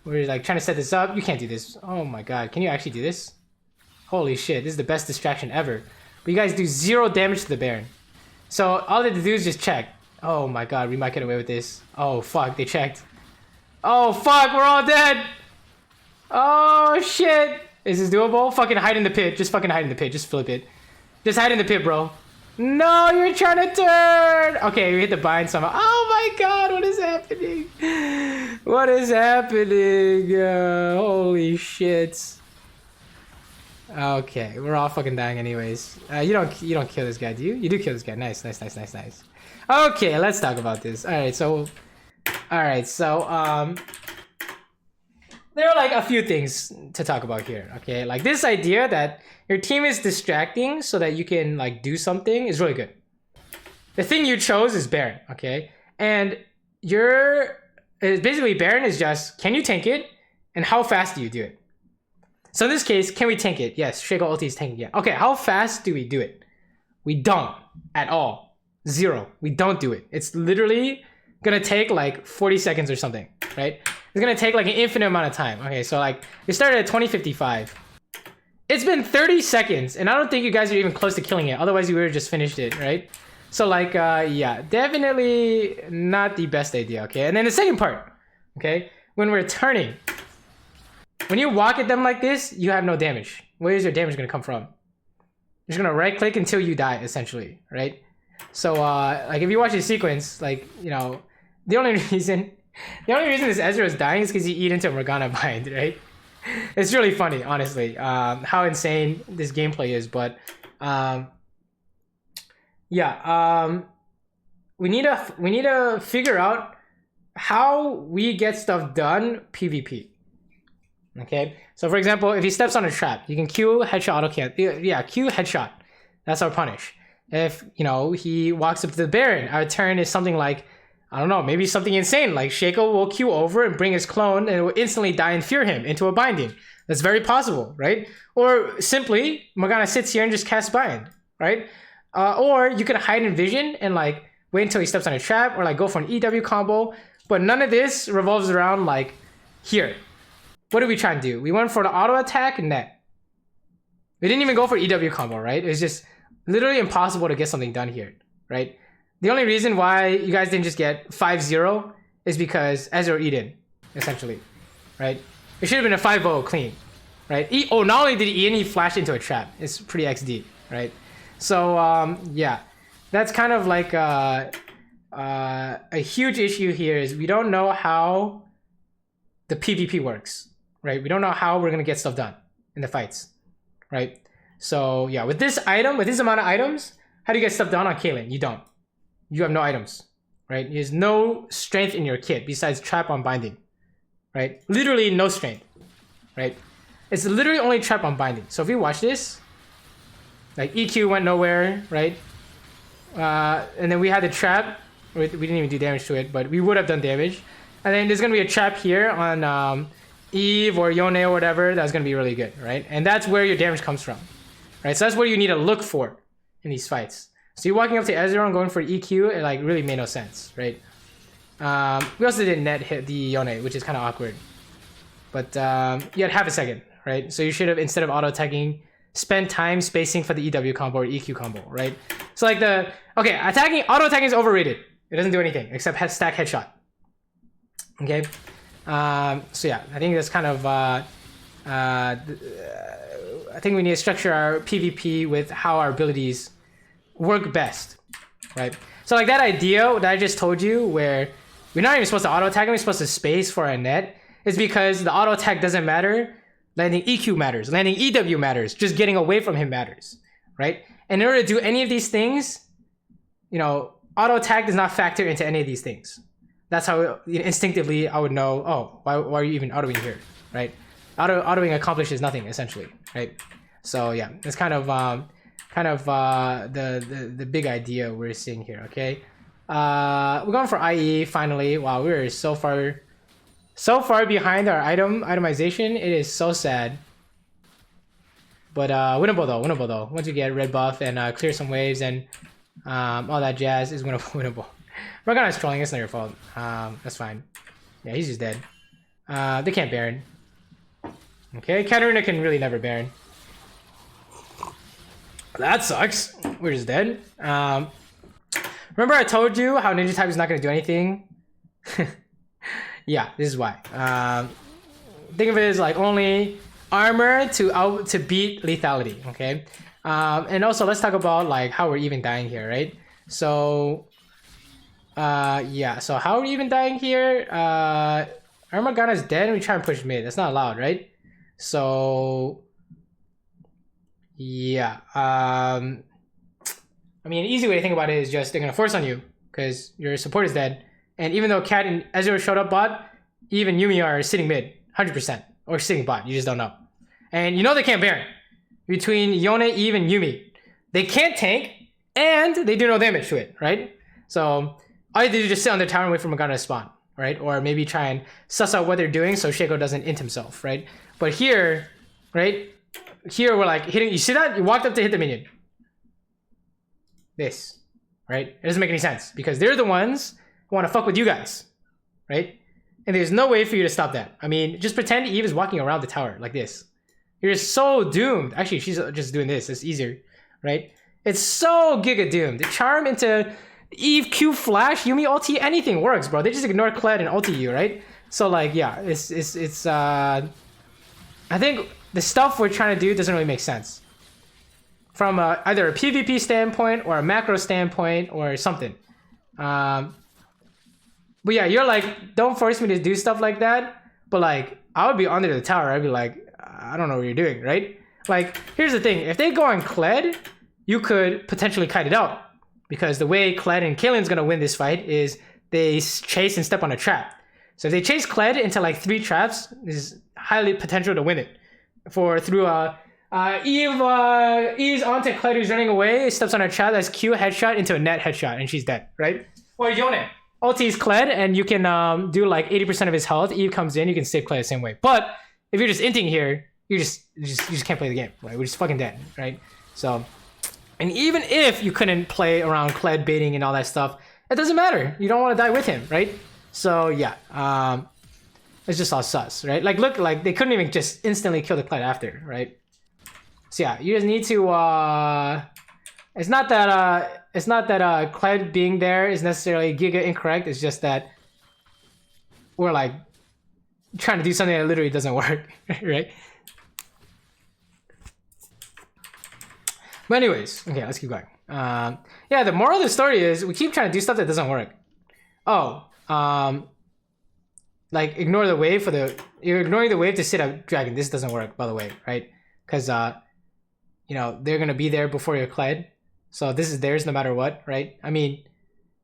We're like trying to set this up. You can't do this. Oh my god, can you actually do this? Holy shit, this is the best distraction ever. But you guys do 0 damage to the Baron. So all they have to do is just check. Oh my god, we might get away with this. Oh fuck, they checked. Oh fuck, we're all dead. Oh shit. Is this doable? Fucking hide in the pit. Just fucking hide in the pit. Just flip it. Just hide in the pit, bro. No, you're trying to turn. Okay, we hit the bind somehow. Oh my god, what is happening? What is happening? Holy shit. Okay, we're all fucking dying anyways. You don't kill this guy, do you? You do kill this guy. Nice. Okay, let's talk about this. All right, so All right, so there are like a few things to talk about here. Okay, like this idea that your team is distracting so that you can like do something is really good. The thing you chose is Baron. Okay, and basically Baron is just, can you tank it, and how fast do you do it? So in this case, can we tank it? Yes, Shaco ulti is tanking it. Okay, how fast do we do it? We don't at all. 0. We don't do it. It's literally gonna take like 40 seconds or something, right? It's gonna take like an infinite amount of time. Okay, so like we started at 20:55. It's been 30 seconds, and I don't think you guys are even close to killing it. Otherwise, you would have just finished it, right? So like, yeah, definitely not the best idea. Okay, and then the second part, okay, when we're turning, when you walk at them like this, you have no damage. Where is your damage gonna come from? You're just gonna right click until you die, essentially, right? So like if you watch the sequence, like, you know, the only reason this Ezreal is dying is because he eat into Morgana bind, right? It's really funny, honestly, how insane this gameplay is. But yeah, we need to figure out how we get stuff done PvP. Okay, so for example, if he steps on a trap, you can Q headshot auto can. Yeah, Q headshot. That's our punish. If, you know, he walks up to the Baron, our turn is something like, I don't know, maybe something insane, like Shaco will Q over and bring his clone and it will instantly die and fear him into a binding. That's very possible, right? Or simply, Morgana sits here and just casts bind, right? Or you could hide in vision and like wait until he steps on a trap, or like go for an EW combo. But none of this revolves around like here. What did we try and do? We went for the auto attack net. We didn't even go for EW combo, right? It was just literally impossible to get something done here, right? The only reason why you guys didn't just get 5-0 is because Ezreal Eden, essentially, right? It should have been a 5-0 clean, right? Not only did he Eden, he flashed into a trap. It's pretty XD, right? So yeah, that's kind of like a huge issue here is we don't know how the PvP works, right? We don't know how we're gonna get stuff done in the fights, right? So yeah, with this amount of items, how do you get stuff done on Caitlyn? You don't. You have no items, right? There's no strength in your kit besides trap on binding, right? Literally no strength, right? It's literally only trap on binding. So if we watch this, like EQ went nowhere, right? And then we had the trap. We didn't even do damage to it, but we would have done damage. And then there's gonna be a trap here on Eve or Yone or whatever. That's gonna be really good, right? And that's where your damage comes from, right? So that's what you need to look for in these fights. So you're walking up to Ezreal and going for EQ, it like really made no sense, right? We also didn't net hit the Yone, which is kind of awkward. But you had half a second, right? So you should have, instead of auto attacking, spend time spacing for the EW combo or EQ combo, right? So like auto attacking is overrated. It doesn't do anything except stack headshot. Okay, so yeah, I think that's kind of I think we need to structure our PvP with how our abilities work best, right? So like that idea that I just told you, where we're not even supposed to auto attack him, we're supposed to space for a net, is because the auto attack doesn't matter. Landing EQ matters. Landing EW matters. Just getting away from him matters, right? And in order to do any of these things, you know, auto attack does not factor into any of these things. That's how instinctively I would know, oh, why are you even autoing here, right? Autoing accomplishes nothing, essentially, right? So yeah, that's kind of the big idea we're seeing here, okay? We're going for IE finally. Wow, we're so far behind our itemization. It is so sad. But winnable though. Once you get red buff and clear some waves and all that jazz, is winnable. Morgana's trolling, it's not your fault. That's fine. Yeah, he's just dead. They can't Baron. Okay, Katarina can really never Baron. That sucks. We're just dead. Remember I told you how Ninja Type is not going to do anything? Yeah, this is why. Think of it as like only armor to beat lethality, okay? And also let's talk about like how we're even dying here, right? So yeah, so how are we even dying here? Morgana's dead and we try and push mid. That's not allowed, right? So yeah, I mean, an easy way to think about it is just they're gonna force on you because your support is dead, And even though Cat and Ezreal showed up bot, Eve and Yuumi are sitting mid, 100%. Or sitting bot, you just don't know. And you know they can't Baron. Between Yone, Eve, and Yuumi. They can't tank, and they do no damage to it, right? So, all you do is just sit on the tower and wait for Morgana to spawn, right? Or maybe try and suss out what they're doing so Shaco doesn't int himself, right? But here, right? Here we're like hitting, you see that? You walked up to hit the minion. This, right? It doesn't make any sense because they're the ones who want to fuck with you guys, right? And there's no way for you to stop that. I mean, just pretend Eve is walking around the tower like this. You're so doomed. Actually, she's just doing this. It's easier, right? It's so giga doomed. The charm into Eve Q flash, Yuumi ulti, anything works, bro. They just ignore Kled and ulti you, right? So like, yeah, it's I think the stuff we're trying to do doesn't really make sense from either a PvP standpoint or a macro standpoint or something. But yeah, you're like, don't force me to do stuff like that. But like, I would be under the tower. I'd be like, I don't know what you're doing, right? Like, here's the thing. If they go on Kled, you could potentially kite it out. Because the way Kled and Caitlyn's going to win this fight is they chase and step on a trap. So if they chase Kled into like 3 traps, there's highly potential to win it. Through Eve's onto Kled who's running away, steps on a trap, that's Q headshot into a net headshot, and she's dead, right? Or Yone. Ulti's Kled, and you can do like 80% of his health. Eve comes in, you can save Kled the same way. But if you're just inting here, you just can't play the game, right? We're just fucking dead, right? So, and even if you couldn't play around Kled baiting and all that stuff, it doesn't matter. You don't want to die with him, right? So yeah, it's just all sus, right? Like look, like they couldn't even just instantly kill the Kled after, right? So yeah, you just need to. It's not that Kled being there is necessarily giga incorrect. It's just that we're like trying to do something that literally doesn't work, right? But anyways, okay, let's keep going. Yeah, the moral of the story is we keep trying to do stuff that doesn't work. Oh, like ignore the wave you're ignoring the wave to sit up dragon. This doesn't work, by the way, right? Because you know they're gonna be there before your Kled, so this is theirs no matter what, right? I mean,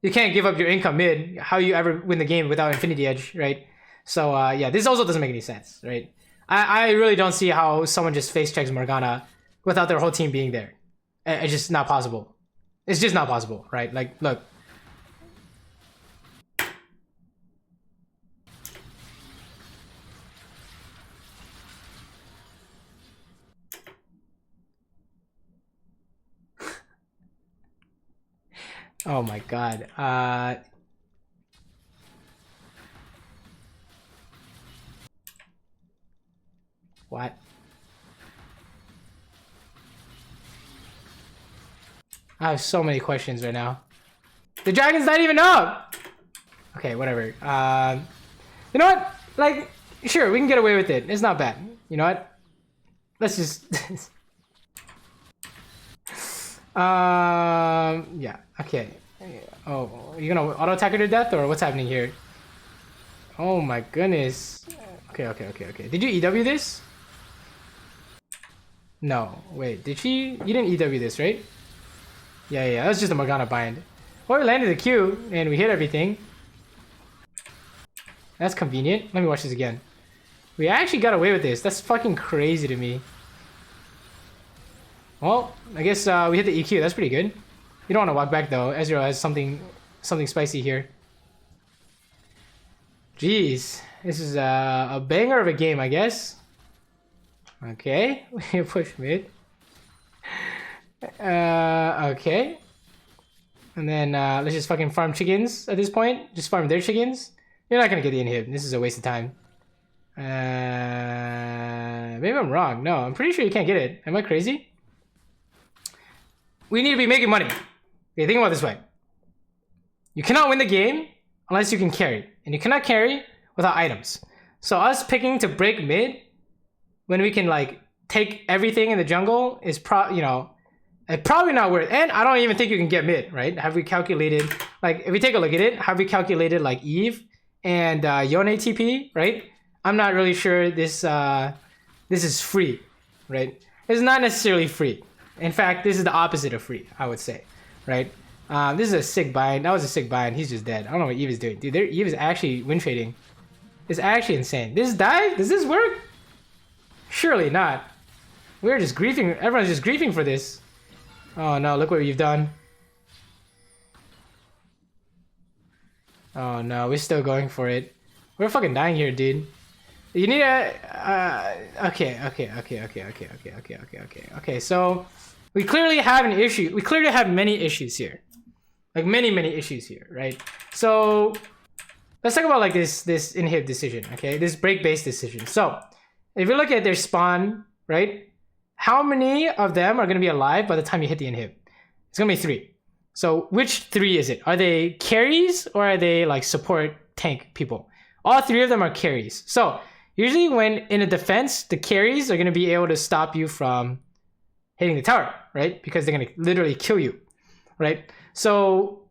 you can't give up your income mid. How you ever win the game without Infinity Edge, right? So yeah, this also doesn't make any sense, right? I really don't see how someone just face checks Morgana without their whole team being there. It's just not possible. It's just not possible, right? Like, look. Oh my god. What? I have so many questions right now. The dragon's not even up! Okay, whatever. You know what? Like, sure, we can get away with it. It's not bad. You know what? Let's just... yeah, okay. Oh, are you gonna auto-attack her to death, or what's happening here? Oh my goodness. Okay. Did you EW this? No, wait, did she? You didn't EW this, right? Yeah, that was just a Morgana bind. Well, we landed the Q, and we hit everything. That's convenient. Let me watch this again. We actually got away with this. That's fucking crazy to me. Well, I guess we hit the EQ. That's pretty good. You don't want to walk back, though. Ezreal has something spicy here. Jeez. This is a banger of a game, I guess. Okay. We push mid. Okay. And then let's just fucking farm chickens at this point. Just farm their chickens. You're not gonna get the inhib. This is a waste of time. Maybe I'm wrong. No, I'm pretty sure you can't get it. Am I crazy? We need to be making money. Okay, think about it this way. You cannot win the game unless you can carry. And you cannot carry without items. So us picking to break mid when we can like take everything in the jungle is probably not worth it. And I don't even think you can get mid, right? Have we calculated, like, if we take a look at it, have we calculated, like, Eve and Yone TP, right? I'm not really sure this is free, right? It's not necessarily free. In fact, this is the opposite of free, I would say, right? This is a sick bind. That was a sick bind. He's just dead. I don't know what Eve is doing. Dude, their Eve is actually win trading. It's actually insane. This dive? Does this work? Surely not. We're just griefing. Everyone's just griefing for this. Oh no, look what you've done. Oh no, we're still going for it. We're fucking dying here, dude. You need a... Okay, so... We clearly have an issue. We clearly have many issues here. Like, many issues here, right? So... Let's talk about, like, this inhib decision, okay? This break-based decision. So, if you look at their spawn, right? How many of them are going to be alive by the time you hit the inhib? It's going to be 3. So, which 3 is it? Are they carries or are they, like, support tank people? All 3 of them are carries. So, usually when in a defense, the carries are going to be able to stop you from hitting the tower, right? Because they're going to literally kill you, right? So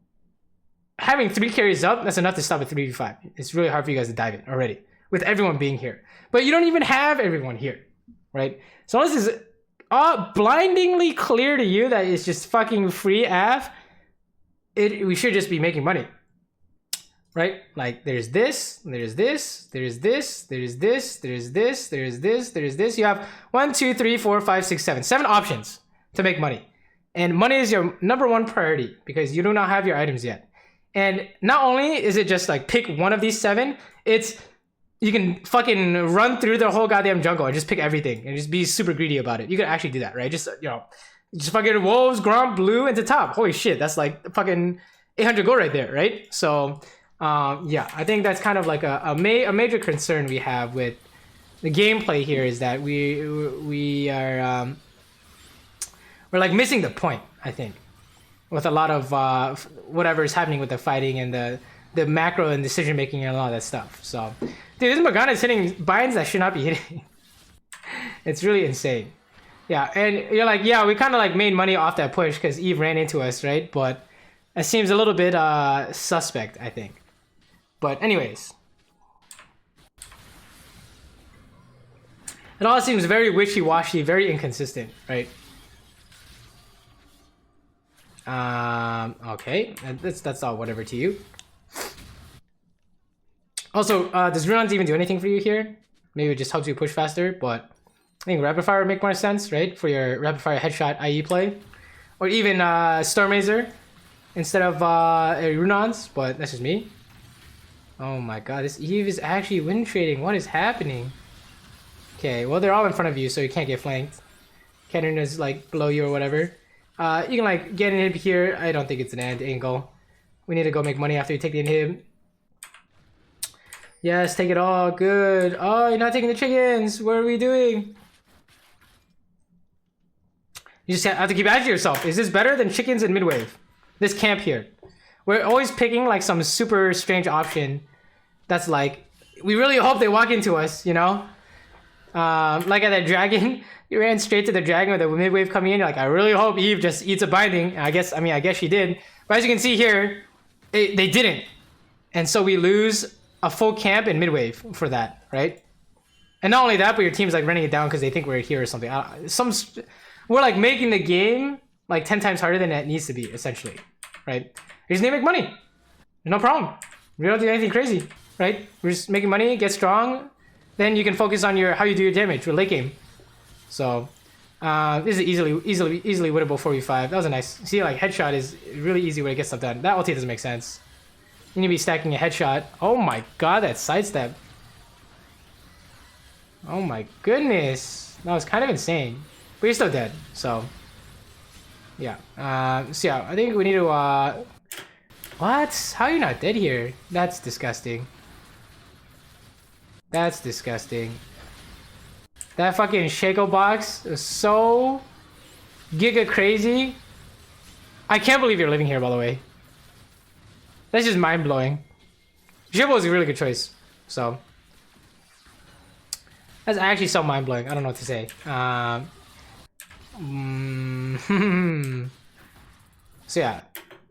having 3 carries up, that's enough to stop a 3v5. It's really hard for you guys to dive it already with everyone being here. But you don't even have everyone here, right? So unless it's blindingly clear to you that it's just fucking free AF, we should just be making money. Right? Like there's this, there's this, there's this, there's this, there's this, there's this, there's this. You have 1, 2, 3, 4, 5, 6, 7. 7 options to make money. And money is your #1 priority because you do not have your items yet. And not only is it just like pick one of these 7, it's you can fucking run through the whole goddamn jungle and just pick everything and just be super greedy about it. You can actually do that, right? Just, you know, just fucking wolves, Gromp, blue into top. Holy shit, that's like fucking 800 gold right there, right? So yeah, I think that's kind of like a major concern we have with the gameplay here is that we are we're like missing the point, I think, with a lot of whatever is happening with the fighting and the macro and decision making and all that stuff. So, dude, this Morgana is hitting binds that should not be hitting. It's really insane. Yeah, and you're like, yeah, we kind of like made money off that push because Eve ran into us, right? But it seems a little bit suspect, I think. But anyways, it all seems very wishy-washy, very inconsistent, right? Okay, that's all whatever to you. Also, does Runons even do anything for you here? Maybe it just helps you push faster, but I think Rapid Fire would make more sense, right? For your Rapid Fire headshot IE play. Or even Stormrazer instead of Runons, but that's just me. Oh my god, this Eve is actually win trading. What is happening? Okay, well they're all in front of you, so you can't get flanked. Cannon is like below you or whatever. You can like get an inhib here. I don't think it's an end angle. We need to go make money after you take the inhib. Yes, take it all. Good. Oh, you're not taking the chickens. What are we doing? You just have to keep asking yourself, is this better than chickens in mid-wave? This camp here. We're always picking like some super strange option that's like, we really hope they walk into us, you know? Like at that dragon, you ran straight to the dragon with the mid-wave coming in. You're like, I really hope Eve just eats a binding. I guess she did. But as you can see here, they didn't. And so we lose a full camp in mid-wave for that, right? And not only that, but your team's like running it down because they think we're here or something. We're like making the game like 10 times harder than it needs to be, essentially, right? We just need to make money. No problem. We don't do anything crazy, right? We're just making money, get strong. Then you can focus on how you do your damage with late game. So this is easily winnable 4v5. That was a nice. See, like headshot is a really easy way to get stuff done. That ulti doesn't make sense. You need to be stacking a headshot. Oh my god, that sidestep. Oh my goodness. That was kind of insane. But you're still dead, so yeah. So yeah, I think we need to what? How are you not dead here? That's disgusting. That's disgusting. That fucking Shaco box is so giga crazy. I can't believe you're living here, by the way. That's just mind-blowing. Jibbo is a really good choice, so that's actually so mind-blowing. I don't know what to say. So yeah,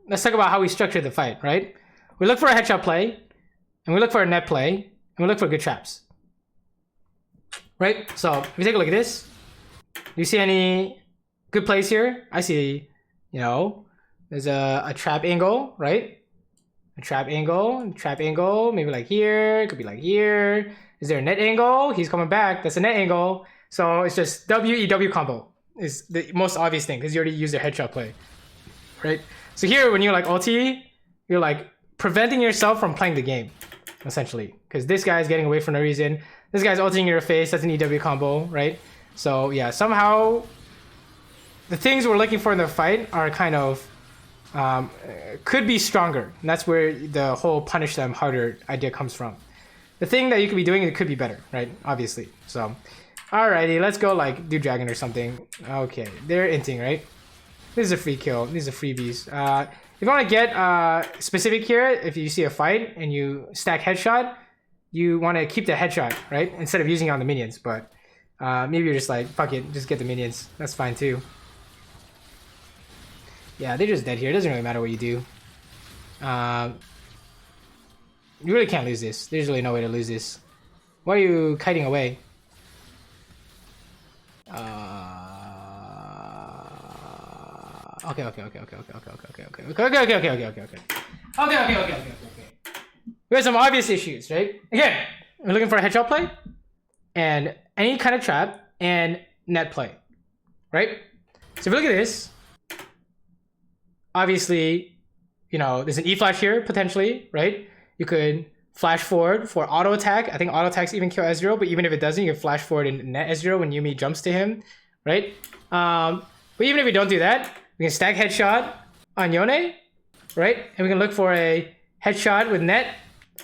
let's talk about how we structure the fight, right? We look for a headshot play, and we look for a net play, and we look for good traps. Right? So if you take a look at this, do you see any good plays here? I see, you know, There's a trap angle, right? A trap angle, maybe like here, it could be like here. Is there a net angle? He's coming back, that's a net angle. So it's just W-E-W combo is the most obvious thing because you already used a headshot play, right? So here, when you're like ulti, you're like preventing yourself from playing the game, essentially. Because this guy's getting away for no reason. This guy's ulting in your face, that's an EW combo, right? So yeah, somehow the things we're looking for in the fight are kind of could be stronger, and that's where the whole punish them harder idea comes from. The thing that you could be doing, it could be better, right? Obviously. So alrighty, let's go like do dragon or something. Okay, they're inting, right? This is a free kill. These are freebies. If you want to get specific here, if you see a fight and you stack headshot, you want to keep the headshot, right? Instead of using it on the minions, but maybe you're just like, fuck it, just get the minions. That's fine too. Yeah, they're just dead here. It doesn't really matter what you do. You really can't lose this. There's really no way to lose this. Why are you kiting away? Okay. We have some obvious issues, right? Again, we're looking for a headshot play and any kind of trap and net play, right? So if you look at this, obviously, you know, there's an E flash here potentially, right? You could flash forward for auto attack. I think auto attacks even kill S0, but even if it doesn't, you can flash forward in net S0 when Yuumi jumps to him, right? But even if we don't do that, we can stack headshot on Yone, right? And we can look for a headshot with net.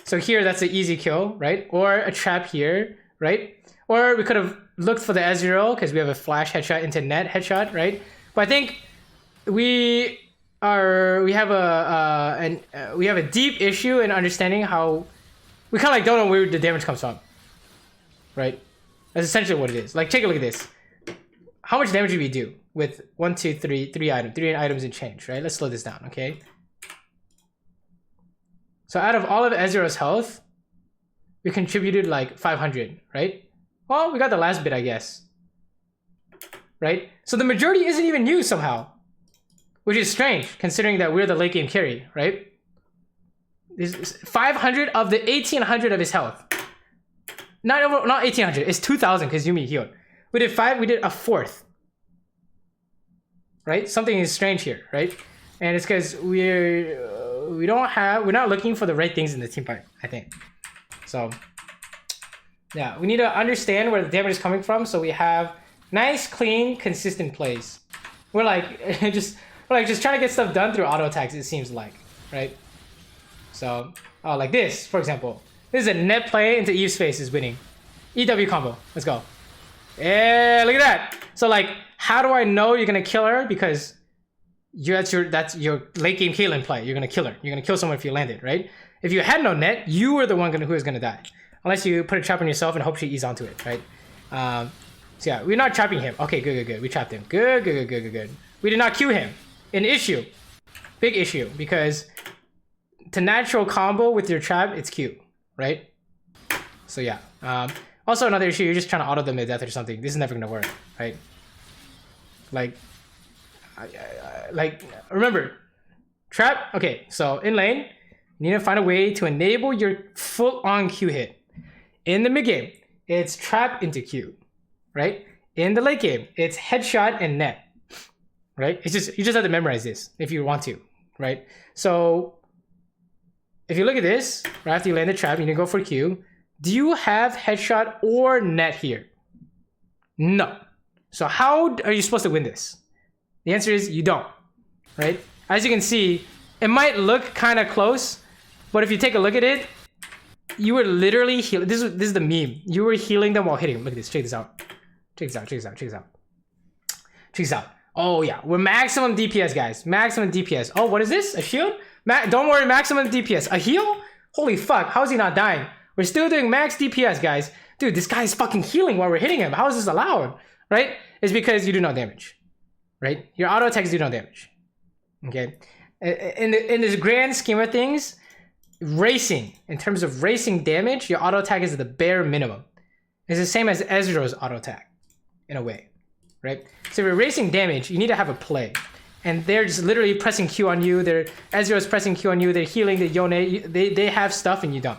So here, that's an easy kill, right? Or a trap here, right? Or we could have looked for the S0 because we have a flash headshot into net headshot, right? But I think we have a deep issue in understanding how we kind of like don't know where the damage comes from, right? That's essentially what it is. Like, take a look at this. How much damage do we do with 1, 2, 3 items, 3 items and change, right? Let's slow this down, okay? So out of all of Ezreal's health, we contributed like 500, right? Well, we got the last bit, I guess, right? So the majority isn't even used somehow, which is strange considering that we're the late game carry, right? This is 500 of the 1800 of his health. Not 1800, it's 2000 because Yuumi healed. We did 5, we did a fourth. Right? Something is strange here, right? And it's because we're not looking for the right things in the team fight, I think. So yeah, we need to understand where the damage is coming from so we have nice, clean, consistent plays. We're like just trying to get stuff done through auto attacks, it seems like, right? So like this, for example. This is a net play into Eve's face is winning. EW combo. Let's go. Yeah, look at that. So like, how do I know you're gonna kill her? Because that's your late game Caitlyn play. You're gonna kill her. You're gonna kill someone if you land it, right? If you had no net, you were the one who is gonna die, unless you put a trap on yourself and hope she ease onto it, right? So yeah, we're not trapping him. Okay, good. We trapped him. Good. We did not Q him. An issue, big issue, because to natural combo with your trap, it's Q, right? So yeah. Also another issue, you're just trying to auto them to death or something. This is never gonna work, right? Like remember, trap. Okay, so in lane, you need to find a way to enable your full-on Q hit. In the mid game, it's trap into Q, right? In the late game, it's headshot and net, right? It's just you just have to memorize this if you want to, right? So if you look at this, right after you land the trap, you need to go for Q. Do you have headshot or net here? No. So how are you supposed to win this? The answer is you don't, right? As you can see, it might look kind of close, but if you take a look at it, you were literally healing. This is the meme. You were healing them while hitting them. Look at this. Check this out. Check this out. Oh yeah, we're maximum DPS, guys. Maximum DPS. Oh, what is this? A shield? Don't worry, maximum DPS. A heal? Holy fuck, how is he not dying? We're still doing max DPS, guys. Dude, this guy's fucking healing while we're hitting him. How is this allowed? Right? It's because you do no damage. Right? Your auto attacks do no damage. Okay? In this grand scheme of things, racing, in terms of racing damage, your auto attack is the bare minimum. It's the same as Ezreal's auto attack, in a way. Right? So if you're racing damage, you need to have a play. and they're just literally pressing Q on you. They're Ezreal is pressing Q on you. They're healing the Yone. They have stuff and you don't,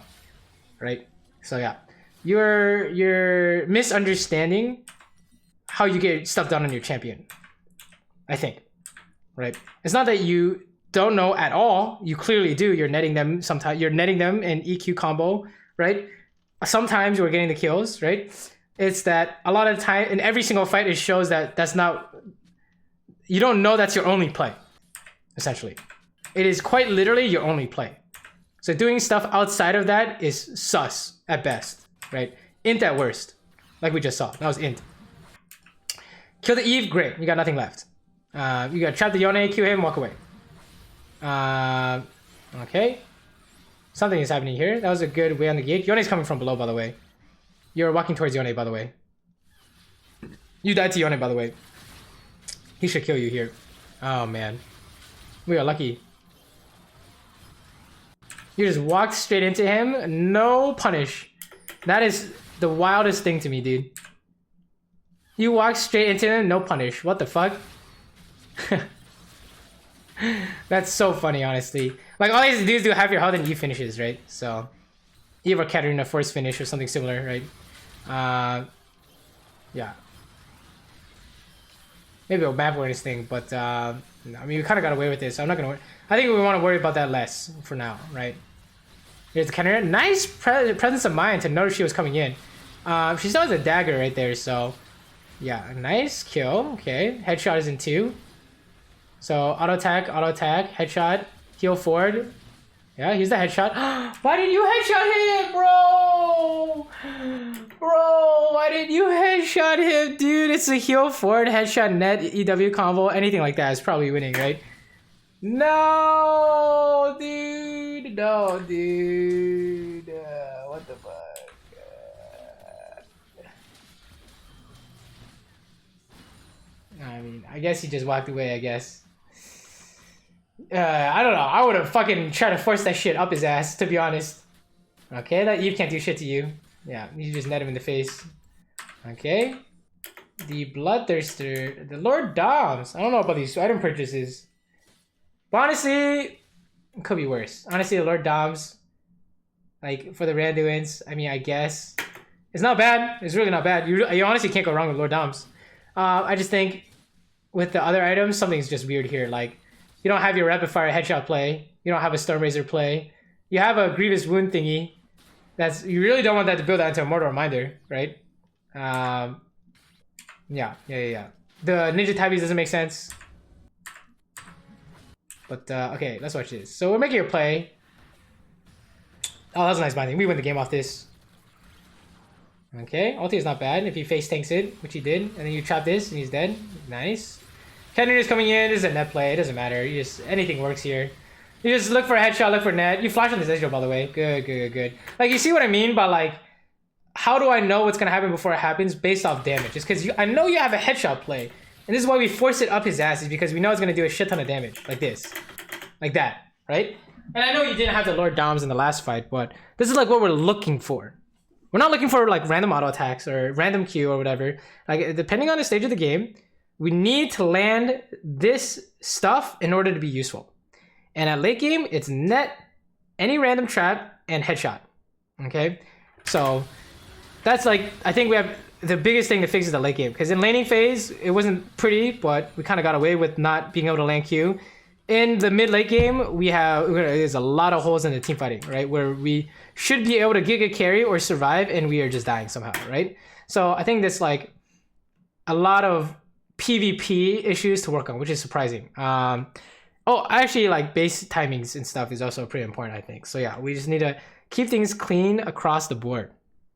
right? So yeah, you're misunderstanding how you get stuff done on your champion, I think, right? It's not that you don't know at all. You clearly do. You're netting them sometimes. You're netting them in EQ combo, right? Sometimes you're getting the kills, right? It's that a lot of the time in every single fight it shows that that's not. You don't know that's your only play, essentially. It is quite literally your only play. So doing stuff outside of that is sus at best, right? Int at worst, like we just saw. That was int. Kill the Eve, great. You got nothing left. You got trap the Yone, Q him, walk away. Okay. Something is happening here. That was a good way on the gate. Yone's coming from below, by the way. You're walking towards Yone, by the way. You died to Yone, by the way. He should kill you here. Oh, man. We are lucky. You just walked straight into him. No punish. That is the wildest thing to me, dude. You walked straight into him, no punish. What the fuck? That's so funny, honestly. Like, all these dudes do half your health and Eve finishes, right? So, Eve or Katarina force finish or something similar, right? Yeah. Maybe a map awareness thing, but I mean, we kind of got away with this, so I'm not gonna worry. I think we want to worry about that less for now, right? Here's the Katarina. Nice presence of mind to notice she was coming in. She still has a dagger right there, so yeah, nice kill. Okay, headshot is in 2. So auto attack, headshot, heal forward. Yeah, here's the headshot. Why didn't you headshot him, bro? Bro, why didn't you headshot him, dude? It's a heal forward, headshot, net, EW combo, anything like that is probably winning, right? No, dude. No, dude. What the fuck? I mean, I guess he just walked away, I guess. I don't know. I would have fucking tried to force that shit up his ass, to be honest. Okay, that Eve can't do shit to you. Yeah, you just net him in the face. Okay. The Bloodthirster. The Lord Doms. I don't know about these item purchases. But honestly, it could be worse. Honestly, the Lord Doms, like, for the Randuins, I mean, I guess. It's not bad. It's really not bad. You honestly can't go wrong with Lord Doms. I just think with the other items, something's just weird here. Like, you don't have your rapid fire headshot play. You don't have a Storm Razor play. You have a Grievous Wound thingy. You really don't want that to build that into a Mortal Reminder, right? Yeah. The Ninja Tabbies doesn't make sense. But, okay, let's watch this. So we're making a play. Oh, that was a nice binding. We win the game off this. Okay, ulti is not bad if he face tanks it, which he did. And then you trap this and he's dead. Nice. Kennen is coming in. This is a net play. It doesn't matter. Anything works here. You just look for a headshot, look for net. You flash on this Ezreal, by the way. Good. Like, you see what I mean by, like, how do I know what's going to happen before it happens based off damage? It's because I know you have a headshot play. And this is why we force it up his ass, is because we know it's going to do a shit ton of damage. Like this. Like that. Right? And I know you didn't have the Lord Doms in the last fight, but this is, like, what we're looking for. We're not looking for, like, random auto attacks or random Q or whatever. Like, depending on the stage of the game, we need to land this stuff in order to be useful. And at late game, it's net, any random trap, and headshot. Okay? So, that's, like, I think we have the biggest thing to fix is the late game. Because in laning phase, it wasn't pretty, but we kind of got away with not being able to land Q. In the mid-late game, there's a lot of holes in the team fighting, right? Where we should be able to giga carry or survive, and we are just dying somehow, right? So I think there's, like, a lot of PvP issues to work on, which is surprising. Actually, like, base timings and stuff is also pretty important, I think. So yeah, we just need to keep things clean across the board,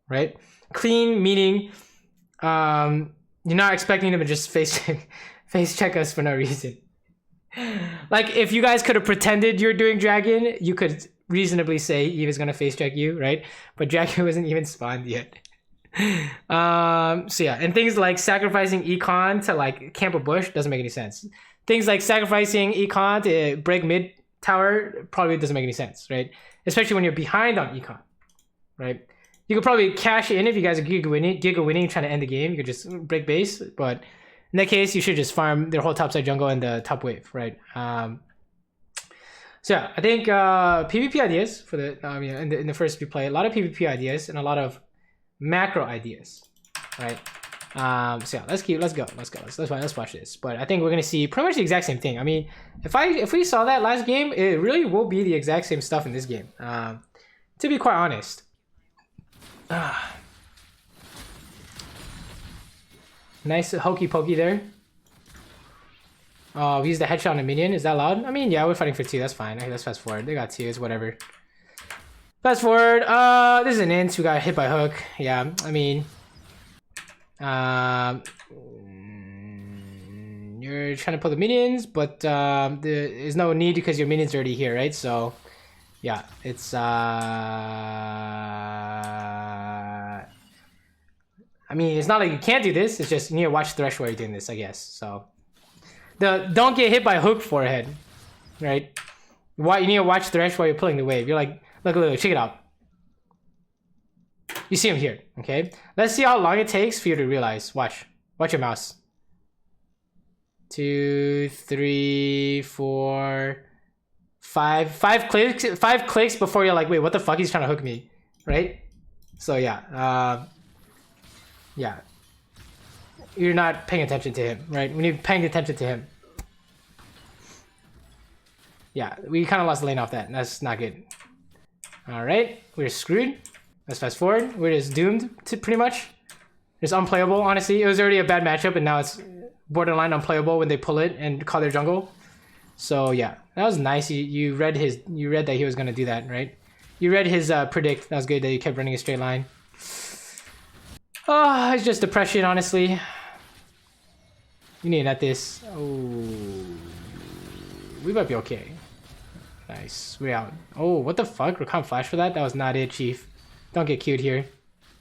right? Clean meaning you're not expecting them to just face check us for no reason. Like, if you guys could have pretended you're doing Dragon, you could reasonably say Eve is gonna face check you, right? But Dragon wasn't even spawned yet. So yeah, and things like sacrificing Econ to, like, camp a bush doesn't make any sense. Things like sacrificing Econ to break mid tower probably doesn't make any sense, right? Especially when you're behind on Econ, right? You could probably cash in if you guys are giga winning, trying to end the game. You could just break base, but In that case, you should just farm their whole topside jungle and the top wave, right? So yeah, I think PvP ideas for the in the first replay, a lot of PvP ideas and a lot of macro ideas, right? So yeah, let's go. Let's watch this. But I think we're gonna see pretty much the exact same thing. I mean, if we saw that last game, it really will be the exact same stuff in this game. To be quite honest. Nice hokey pokey there. Oh, we used the headshot on a minion. Is that loud? I mean, yeah, we're fighting for 2. That's fine. Okay, let's fast forward. They got 2. It's whatever. Fast forward. This is an int. We got hit by hook. Yeah, I mean, you're trying to pull the minions, but there's no need because your minions are already here, right? So, yeah, it's I mean, it's not like you can't do this. It's just you need to watch Thresh while you're doing this, I guess. So, don't get hit by hook forehead, right? You need to watch Thresh while you're pulling the wave. You're like, look, check it out. You see him here, okay? Let's see how long it takes for you to realize. Watch your mouse. 2, 3, 4, 5. 5 clicks before you're like, wait, what the fuck? He's trying to hook me, right? So yeah, yeah. You're not paying attention to him, right? When you're paying attention to him. Yeah, we kind of lost the lane off that. And that's not good. All right, we're screwed. Let's fast forward. We're just doomed to pretty much. It's unplayable, honestly. It was already a bad matchup, and now it's borderline unplayable when they pull it and call their jungle. So yeah, that was nice. You read that he was gonna do that, right? You read his predict. That was good that you kept running a straight line. Oh, it's just depression, honestly. You need at this. Oh, we might be okay. Nice, we're out. Oh, what the fuck? Rakan flash for that? That was not it, Chief. Don't get cute here.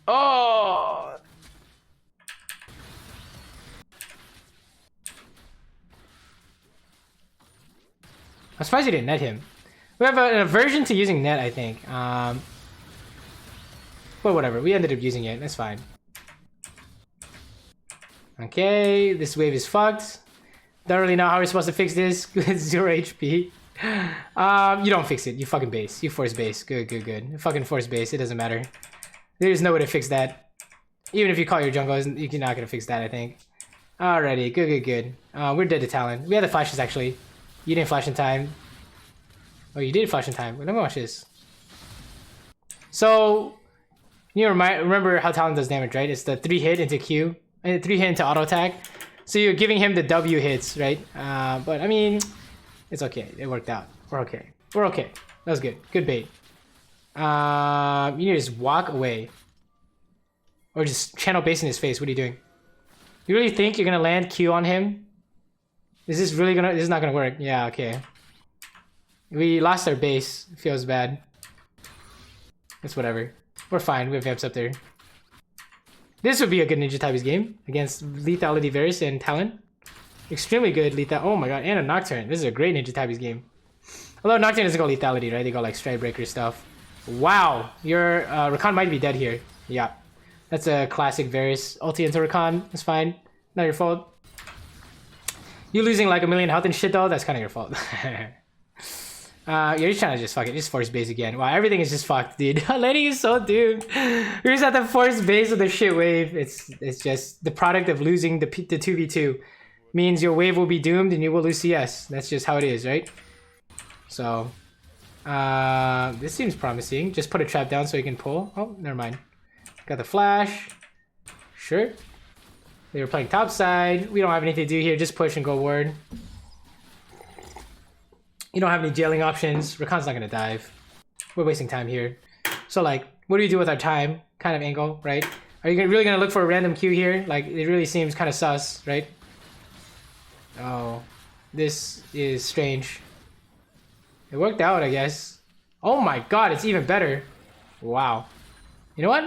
Oh! I'm surprised you didn't net him. We have an aversion to using net, I think. But whatever, we ended up using it. That's fine. Okay, this wave is fucked. Don't really know how we're supposed to fix this with 0 HP. You don't fix it. You fucking base. You force base. Good. You fucking force base. It doesn't matter. There's no way to fix that. Even if you call your jungle, you're not gonna fix that, I think. Alrighty, good. We're dead to Talon. We had the flashes actually. You didn't flash in time. Oh, you did flash in time. Let me watch this. So, you remember how Talon does damage, right? It's the 3 hit into Q, and 3 hit into auto attack. So you're giving him the W hits, right? But I mean, it's okay. It worked out. We're okay. That was good. Good bait. You need to just walk away. Or just channel base in his face. What are you doing? You really think you're gonna land Q on him? This is not gonna work. Yeah, okay. We lost our base. Feels bad. It's whatever. We're fine. We have Vamps up there. This would be a good Ninja Tabby's game against Lethality Varus and Talon. Extremely good Lethal. Oh my god, and a Nocturne. This is a great Ninja Tabby's game. Although Nocturne doesn't go Lethality, right? They go like Stride Breaker stuff. Wow, your Rakan might be dead here. Yeah, that's a classic Varus. Ulti into Rakan. It's fine. Not your fault. You losing like 1,000,000 health and shit though. That's kind of your fault. You're just trying to just force base again. Wow, everything is just fucked, dude. Laning is so doomed. You're just at the force base of the shit wave. It's just the product of losing the 2v2 means your wave will be doomed and you will lose CS. That's just how it is, right? So, this seems promising. Just put a trap down so you can pull. Oh, never mind. Got the flash. Sure. They were playing top side. We don't have anything to do here. Just push and go ward. You don't have any jailing options. Rakan's not gonna dive. We're wasting time here. So like, what do we do with our time? Kind of angle, right? Are you really gonna look for a random Q here? Like, it really seems kind of sus, right? Oh, this is strange. It worked out, I guess. Oh my god, it's even better. Wow. You know what?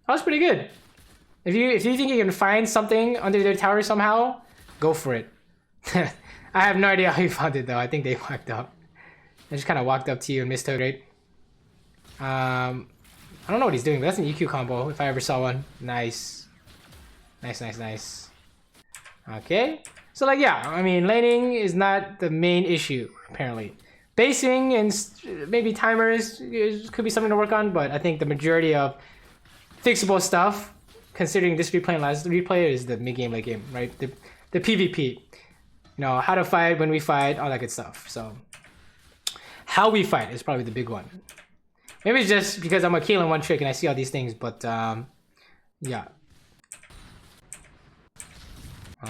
That was pretty good. If you think you can find something under their tower somehow, go for it. I have no idea how you found it though. I think they walked up. They just kind of walked up to you and missed out, right? I don't know what he's doing, but that's an EQ combo if I ever saw one. Nice. Nice. Okay. So like, yeah, I mean, laning is not the main issue, apparently. Basing and maybe timers could be something to work on, but I think the majority of fixable stuff, considering this last replay, is the mid-game, late game, right? The PvP. You know, how to fight, when we fight, all that good stuff. So, how we fight is probably the big one. Maybe it's just because I'm a Caitlyn one trick and I see all these things, but yeah.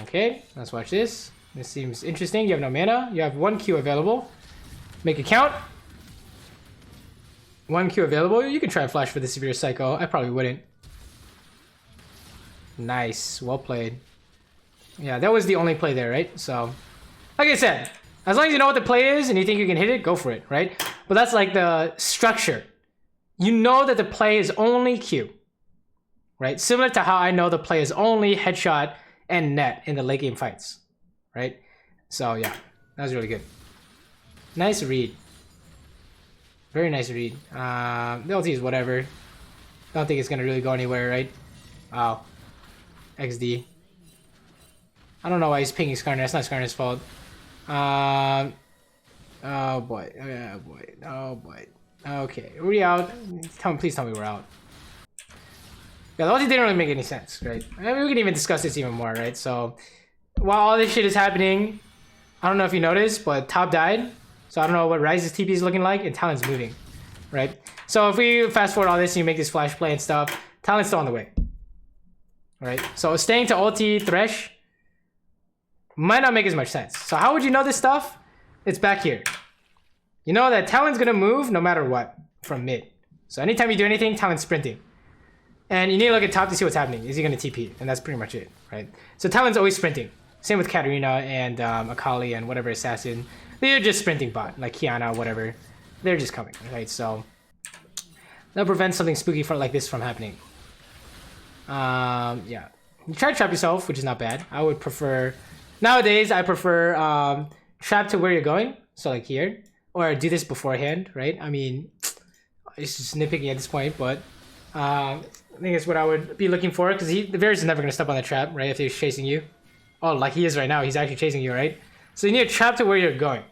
Okay, let's watch this. This seems interesting. You have no mana. You have 1 Q available. Make it count. 1 Q available. You can try and flash for the Severe Psycho. I probably wouldn't. Nice. Well played. Yeah, that was the only play there, right? So, like I said, as long as you know what the play is and you think you can hit it, go for it, right? But that's like the structure. You know that the play is only Q, right? Similar to how I know the play is only headshot and net in the late game fights, right? So yeah, that was really good. Nice read. Very nice read. The ulti is whatever. Don't think it's gonna really go anywhere, right? Wow. XD. I don't know why he's pinging Skarner. That's not Skarner's fault. Oh boy. Oh boy. Oh boy. Okay. Are we out? Please tell me we're out. Yeah, the ulti didn't really make any sense, right? I mean, we can even discuss this even more, right? So, while all this shit is happening, I don't know if you noticed, but top died. So I don't know what Ryze's TP is looking like, and Talon's moving, right? So if we fast forward all this and you make this flash play and stuff, Talon's still on the way, right? So staying to ulti Thresh might not make as much sense. So how would you know this stuff? It's back here. You know that Talon's gonna move no matter what from mid. So anytime you do anything, Talon's sprinting. And you need to look at top to see what's happening. Is he gonna TP? And that's pretty much it, right? So Talon's always sprinting. Same with Katarina and Akali and whatever assassin. They're just sprinting bot, like Kiana, whatever. They're just coming, right? So that'll prevent something spooky like this from happening. Yeah. You try to trap yourself, which is not bad. I would prefer... Nowadays, I prefer trap to where you're going. So like here. Or do this beforehand, right? I mean, it's just nitpicking at this point, but... I think it's what I would be looking for, because the Varus is never going to step on the trap, right? If he's chasing you. Oh, like he is right now. He's actually chasing you, right? So you need to trap to where you're going.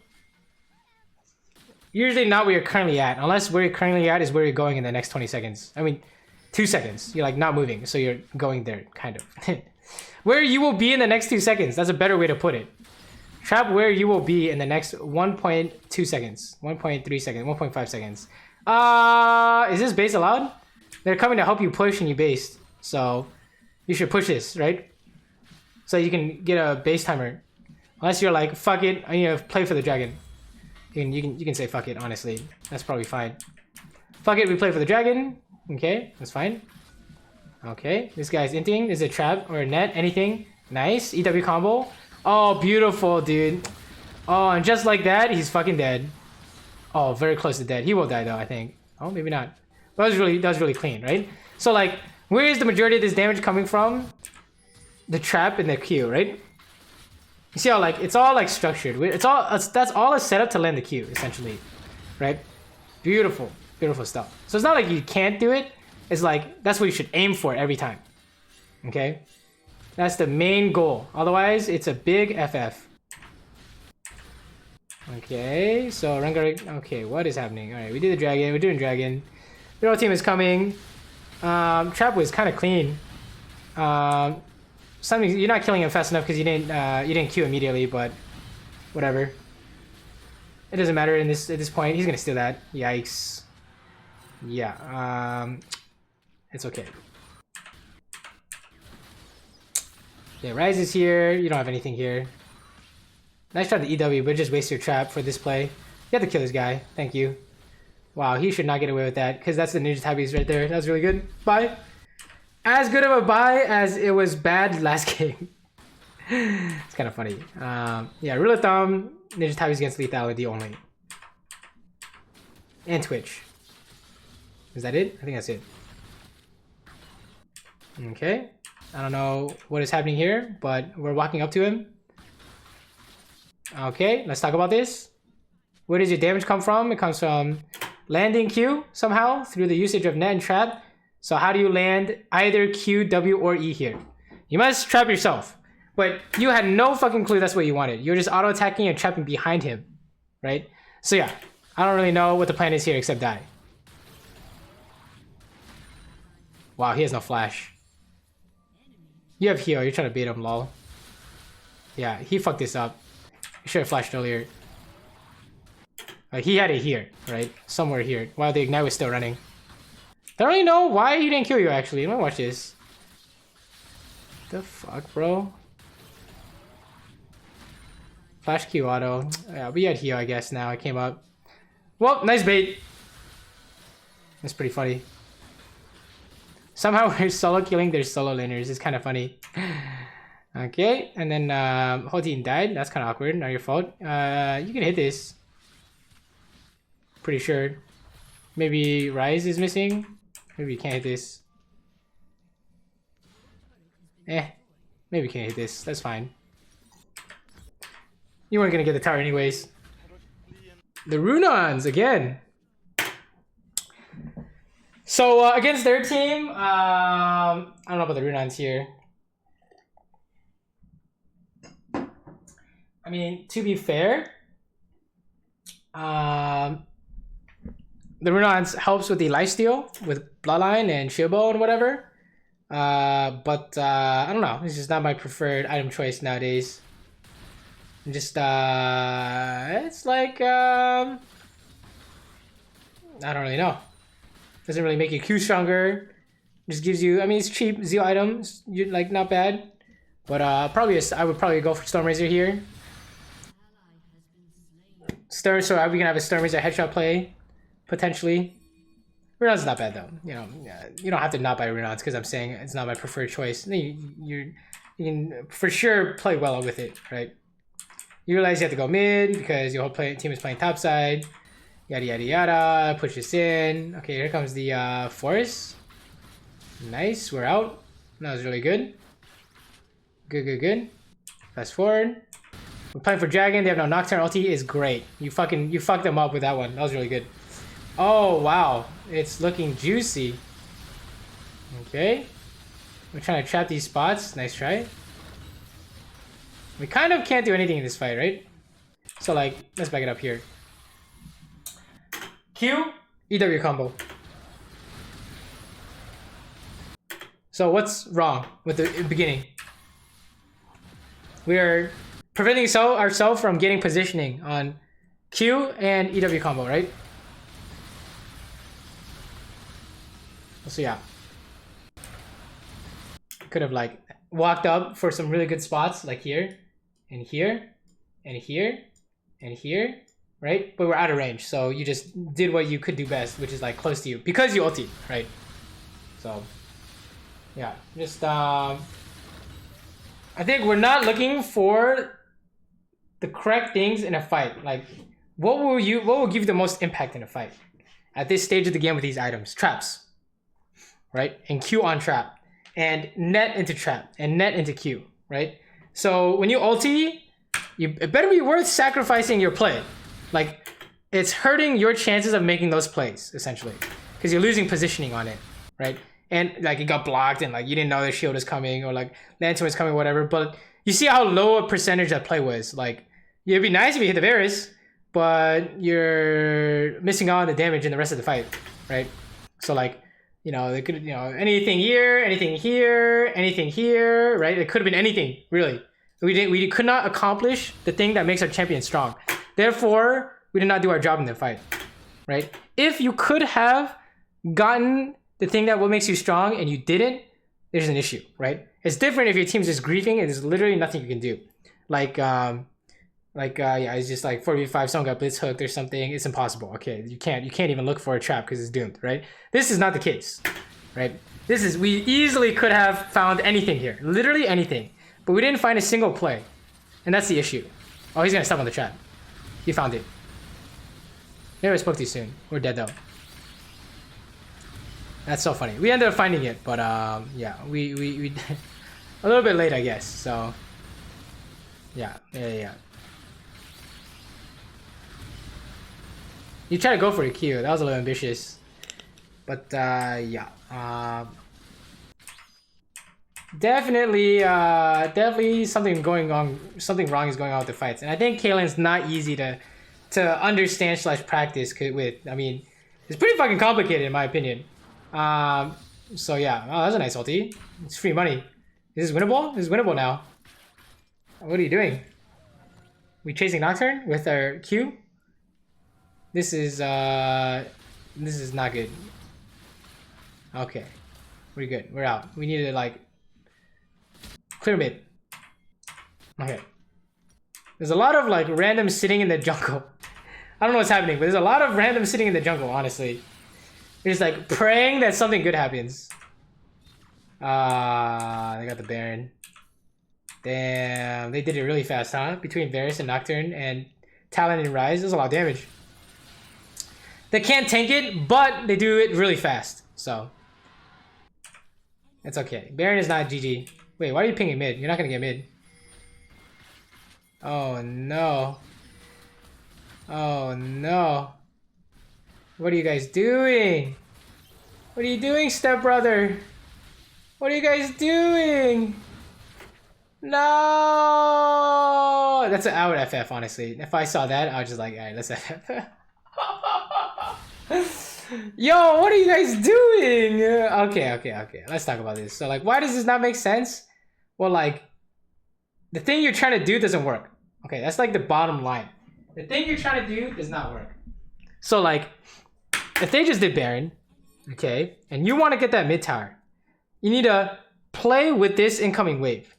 Usually not where you're currently at, unless where you're currently at is where you're going in the next 20 seconds. I mean, 2 seconds. You're like not moving, so you're going there, kind of. Where you will be in the next 2 seconds. That's a better way to put it. Trap where you will be in the next 1.2 seconds, 1.3 seconds, 1.5 seconds. Is this base allowed? They're coming to help you push and you based, so you should push this, right? So you can get a base timer. Unless you're like, fuck it, I need to play for the dragon. You can say fuck it, honestly. That's probably fine. Fuck it, we play for the dragon. Okay, that's fine. Okay, this guy's inting. Is it a trap or a net? Anything? Nice. EW combo. Oh, beautiful, dude. Oh, and just like that, he's fucking dead. Oh, very close to dead. He will die though, I think. Oh, maybe not. That was really clean, right? So like, where is the majority of this damage coming from? The trap and the Q, right? You see how like it's all like structured. That's all a setup to land the Q, essentially, right? Beautiful, beautiful stuff. So it's not like you can't do it. It's like that's what you should aim for every time. Okay, that's the main goal. Otherwise, it's a big FF. Okay, so Rengar. Okay, what is happening? All right, we did the dragon. We're doing dragon. The other team is coming. Trap was kind of clean. Something you're not killing him fast enough because you didn't Q immediately, but whatever. It doesn't matter at this point. He's gonna steal that. Yikes. Yeah. It's okay. Yeah, Ryze is here. You don't have anything here. Nice try to EW, but just waste your trap for this play. You have to kill this guy. Thank you. Wow, he should not get away with that because that's the Ninja Tabbies right there. That was really good. Bye. As good of a buy as it was bad last game. It's kind of funny. Yeah, rule of thumb, Ninja Tabbies against lethality only. And Twitch. Is that it? I think that's it. Okay. I don't know what is happening here, but we're walking up to him. Okay, let's talk about this. Where does your damage come from? It comes from landing Q somehow through the usage of net and trap. So how do you land either Q, W, or E here? You must trap yourself. But you had no fucking clue that's what you wanted. You were just auto-attacking and trapping behind him, right? So yeah, I don't really know what the plan is here except die. Wow, he has no flash. You have heal, you're trying to beat him, lol. Yeah, he fucked this up. He should have flashed earlier. He had it here, right? Somewhere here, while the ignite was still running. I don't really know why he didn't kill you, actually. Let me watch this. The fuck, bro? Flash Q auto. Yeah, we had heal, I guess, now. It came up. Well, nice bait. That's pretty funny. Somehow we're solo killing their solo laners. It's kind of funny. Okay, and then whole team died. That's kind of awkward. Not your fault. You can hit this. Pretty sure. Maybe Rise is missing. Maybe you can't hit this. Maybe you can't hit this. That's fine. You weren't gonna get the tower anyways. The Runons again. So against their team, I don't know about the Runons here. I mean, to be fair, the Runons helps with the lifesteal with Bloodline and Shieldbow and whatever. But I don't know. It's just not my preferred item choice nowadays. Just it's like I don't really know. Doesn't really make you Q stronger. Just gives you. I mean, it's cheap Zeal items. You're like not bad, but probably I would probably go for Stormrazor here. So are we gonna have a Stormrazor headshot play potentially? Runon's not bad though. You know, you don't have to not buy Runon's because I'm saying it's not my preferred choice. You can for sure play well with it, right? You realize you have to go mid because your whole team is playing top side. Yada yada yada. Push this in. Okay, here comes the force. Nice, we're out. That was really good. Good. Fast forward. We're playing for Dragon. They have no Nocturne. Ulti is great. You fucked them up with that one. That was really good. Oh wow, it's looking juicy. Okay, we're trying to trap these spots. Nice try. We kind of can't do anything in this fight, right? So like, let's back it up here. Q, EW combo. So what's wrong with the beginning? We are preventing ourselves from getting positioning on Q and EW combo, right? So yeah. Could have like walked up for some really good spots like here and here and here and here, right? But we're out of range, so you just did what you could do best, which is like close to you because you ulti, right? So yeah, just I think we're not looking for the correct things in a fight. Like what will give you the most impact in a fight at this stage of the game with these items? Traps, right? And Q on trap. And net into trap, and net into Q, right? So when you ulti, it better be worth sacrificing your play. Like, it's hurting your chances of making those plays, essentially. Because you're losing positioning on it, right? And like it got blocked and like you didn't know the shield is coming or like Lantern was coming, whatever. But you see how low a percentage that play was. Like, it'd be nice if you hit the Varus, but you're missing out on the damage in the rest of the fight, right? So like, you know, they could, you know, anything here, anything here, anything here, right? It could have been anything, really. We could not accomplish the thing that makes our champion strong. Therefore, we did not do our job in the fight, right? If you could have gotten the thing that what makes you strong and you didn't, there's an issue, right? It's different if your team's just griefing and there's literally nothing you can do. Yeah, it's just like 4v5, someone got blitz hooked or something. It's impossible. Okay, you can't even look for a trap because it's doomed, right? This is not the case, right? We easily could have found anything here, literally anything, but we didn't find a single play, and that's the issue. Oh, he's gonna step on the trap. He found it. Maybe I spoke too soon. We're dead though. That's so funny. We ended up finding it, but yeah, we a little bit late, I guess. So yeah. You try to go for a Q. That was a little ambitious. But yeah. Definitely something going on. Something wrong is going on with the fights, and I think Caitlyn's not easy to understand / practice with. I mean, it's pretty fucking complicated in my opinion. So yeah, oh, that's a nice ulti. It's free money. Is this winnable? This is winnable now. What are you doing? We chasing Nocturne with our Q? This is not good. Okay. We're good. We're out. We need to like clear mid. Okay. There's a lot of like random sitting in the jungle. I don't know what's happening, but there's a lot of random sitting in the jungle, honestly. We're just like praying that something good happens. They got the Baron. Damn, they did it really fast, huh? Between Varus and Nocturne and Talon and Rise, there's a lot of damage. They can't tank it, but they do it really fast, so it's okay. Baron is not GG. Wait, why are you pinging mid? You're not gonna get mid. Oh no. Oh no. What are you guys doing? What are you doing, stepbrother? What are you guys doing? No! That's an I would FF, honestly. If I saw that, I was just like, alright, let's FF. Yo, what are you guys doing? Okay. Let's talk about this. So, like, why does this not make sense? Well, like, the thing you're trying to do doesn't work. Okay, that's like the bottom line. The thing you're trying to do does not work. So, like, if they just did Baron, okay, and you want to get that mid tower, you need to play with this incoming wave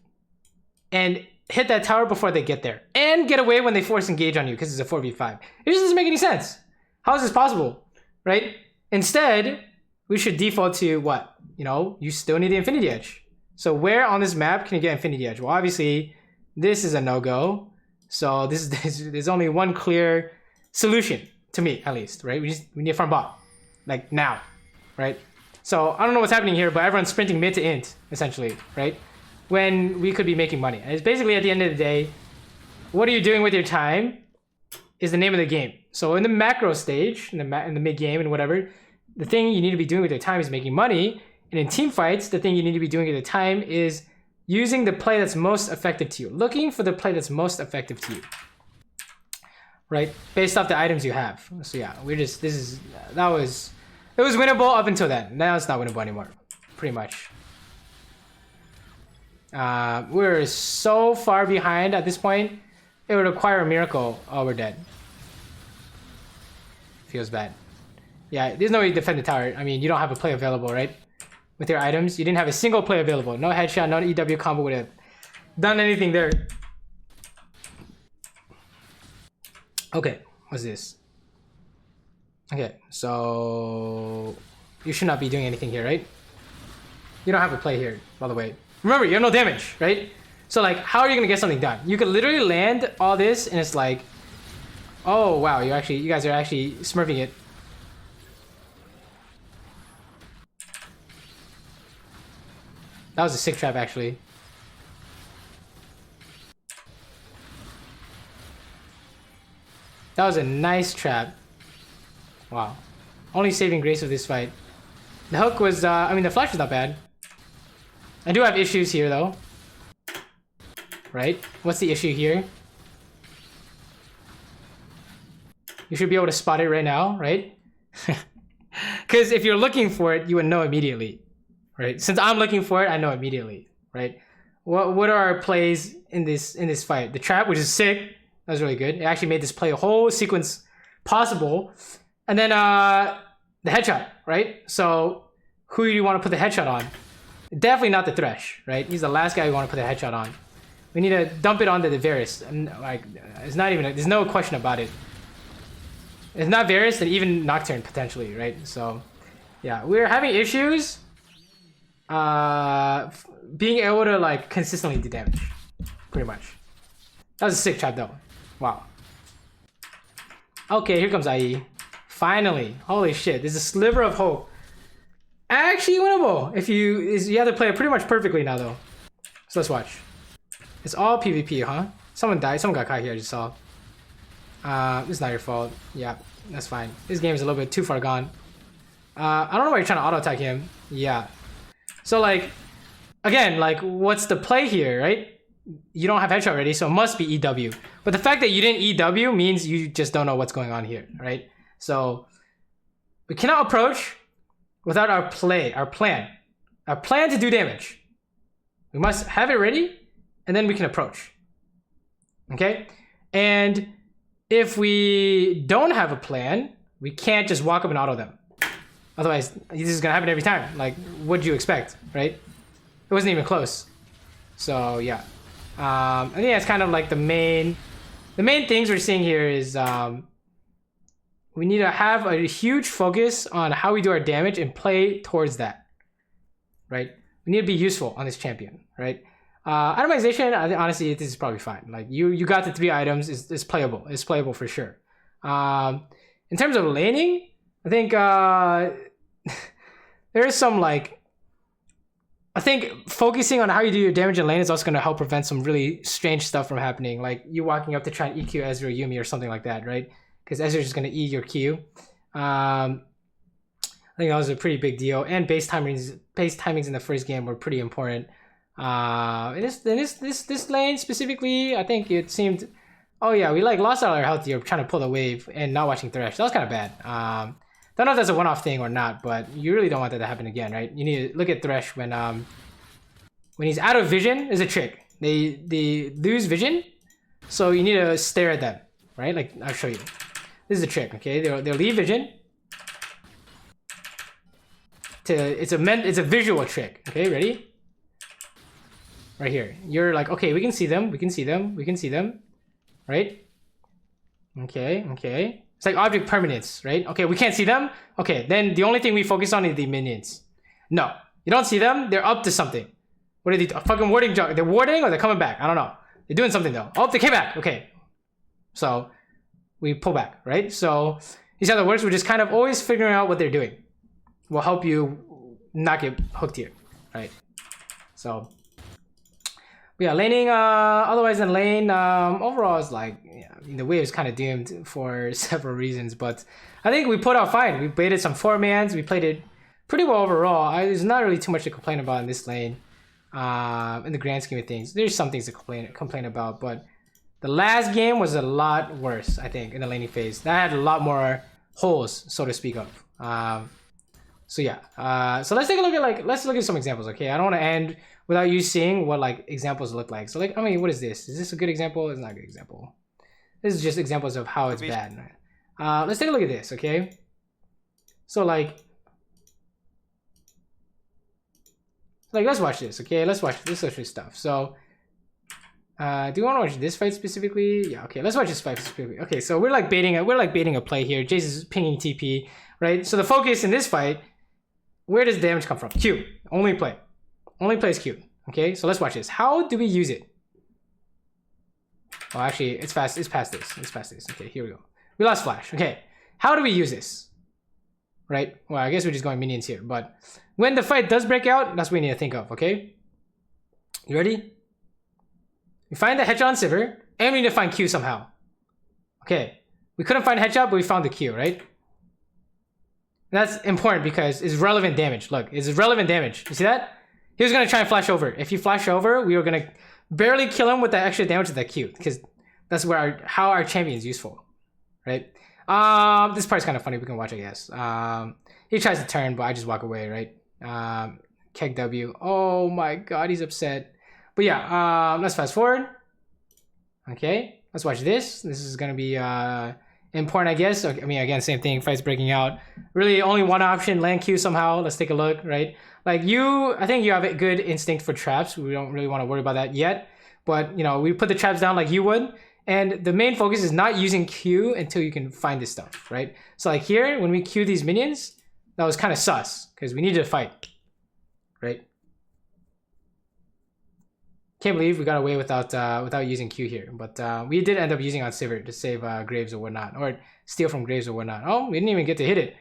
and hit that tower before they get there and get away when they force engage on you because it's a 4v5. It just doesn't make any sense. How is this possible, right? Instead, we should default to what? You know, you still need the Infinity Edge. So where on this map can you get Infinity Edge? Well, obviously, this is a no-go. So there's only one clear solution, to me at least, right? We need to farm bot, like now, right? So I don't know what's happening here, but everyone's sprinting mid to int, essentially, right? When we could be making money. And it's basically at the end of the day, what are you doing with your time is the name of the game. So in the macro stage, in the mid game and whatever, the thing you need to be doing with your time is making money. And in team fights, the thing you need to be doing at the time is using the play that's most effective to you. Looking for the play that's most effective to you. Right? Based off the items you have. So yeah, it was winnable up until then. Now it's not winnable anymore. Pretty much. We're so far behind at this point, it would require a miracle. Oh, we're dead. Feels bad. Yeah, there's no way to defend the tower. I mean, you don't have a play available, right? With your items, you didn't have a single play available. No headshot, no EW combo would have done anything there. Okay, what's this? Okay, so you should not be doing anything here, right? You don't have a play here, by the way. Remember, you have no damage, right? So like, how are you gonna get something done? You could literally land all this and it's like, oh wow, you guys are actually smurfing it. That was a sick trap, actually. That was a nice trap. Wow. Only saving grace of this fight. The hook was, I mean, the flash was not bad. I do have issues here, though. Right? What's the issue here? You should be able to spot it right now, right? Because if you're looking for it, you would know immediately. Right? Since I'm looking for it, I know immediately, right? What are our plays in this fight? The trap, which is sick. That was really good. It actually made this play a whole sequence possible. And then the headshot, right? So who do you want to put the headshot on? Definitely not the Thresh, right? He's the last guy we want to put the headshot on. We need to dump it onto the Varus. And like, it's not even, there's no question about it. It's not Varus and even Nocturne potentially, right? So yeah, we're having issues being able to like consistently do damage, pretty much. That was a sick trap though. Wow. Okay, here comes IE. Finally, holy shit! There's a sliver of hope. Actually winnable if you have to play it pretty much perfectly now though. So let's watch. It's all PvP, huh? Someone died. Someone got caught here. I just saw. It's not your fault. Yeah, that's fine. This game is a little bit too far gone. I don't know why you're trying to auto attack him. Yeah. So like, again, like, what's the play here, right? You don't have headshot ready, so it must be EW. But the fact that you didn't EW means you just don't know what's going on here, right? So we cannot approach without our plan. Our plan to do damage. We must have it ready, and then we can approach. Okay? And if we don't have a plan, we can't just walk up and auto them. Otherwise, this is gonna happen every time. Like, what'd you expect, right? It wasn't even close. So yeah. I think that's kind of like the main things we're seeing here is we need to have a huge focus on how we do our damage and play towards that, right? We need to be useful on this champion, right? Itemization, I think honestly this is probably fine. Like you got the 3 items, it's playable. It's playable for sure. In terms of laning, I think there is some like, I think focusing on how you do your damage in lane is also going to help prevent some really strange stuff from happening. Like you walking up to try and EQ Ezreal Yuumi or something like that, right? Because Ezreal's just going to E your Q. I think that was a pretty big deal. And base timings in the first game were pretty important. In this lane specifically, I think it seemed, oh yeah, we like lost all our health here trying to pull the wave and not watching Thresh. That was kind of bad. Don't know if that's a one-off thing or not, but you really don't want that to happen again, right? You need to look at Thresh when he's out of vision is a trick. They lose vision, so you need to stare at them, right? Like I'll show you. This is a trick, okay? They'll leave vision. It's a visual trick, okay? Ready? Right here. You're like, okay, we can see them, right? Okay. It's like object permanence, right? Okay, we can't see them. Okay, then the only thing we focus on is the minions. No, you don't see them. They're up to something. What are they? A fucking warding jug. They're warding or they're coming back. I don't know. They're doing something though. Oh, they came back. Okay. So we pull back, right? So this is how that works. We're just kind of always figuring out what they're doing. Will help you not get hooked here, right? So yeah, laning, otherwise in lane, overall is like, yeah, I mean, the wave is kind of doomed for several reasons, but I think we put out fine. We baited some 4-mans, we played it pretty well overall. There's not really too much to complain about in this lane, in the grand scheme of things. There's some things to complain about, but the last game was a lot worse, I think, in the laning phase. That had a lot more holes, so to speak of. So yeah, so let's take a look at let's look at some examples, okay? I don't want to end without you seeing what like examples look like. So like, I mean, what is this? Is this a good example? It's not a good example. This is just examples of how it's bad. Let's take a look at this, okay? So like let's watch this, okay? Let's watch this stuff. So do you want to watch this fight specifically? Yeah, okay, let's watch this fight specifically. Okay, so we're like baiting a play here. Jace is pinging TP, right? So the focus in this fight, where does damage come from? Q. Only plays Q. Okay, so let's watch this. How do we use it? Oh, actually, it's past this. Okay, here we go. We lost flash. Okay, how do we use this? Right? Well, I guess we're just going minions here, but when the fight does break out, that's what we need to think of, okay? You ready? We find the headshot on Sivir, and we need to find Q somehow. Okay, we couldn't find headshot, but we found the Q, right? And that's important because it's relevant damage. Look, it's relevant damage. You see that? He was gonna try and flash over. If you flash over, we were gonna barely kill him with that extra damage with that Q, because that's where how our champion is useful, right? This part's kind of funny. We can watch, I guess. He tries to turn, but I just walk away, right? Keg W. Oh my god, he's upset. But yeah, let's fast forward. Okay, let's watch this. This is gonna be important, I guess. Okay, I mean, again, same thing. Fight's breaking out. Really, only one option: land Q somehow. Let's take a look, right? Like I think you have a good instinct for traps. We don't really want to worry about that yet. But you know, we put the traps down like you would, and the main focus is not using Q until you can find this stuff, right? So like here, when we Q these minions, that was kind of sus because we needed to fight, right? Can't believe we got away without using Q here, but we did end up using on Sivir to save Graves or whatnot, or steal from Graves or whatnot. Oh, we didn't even get to hit it.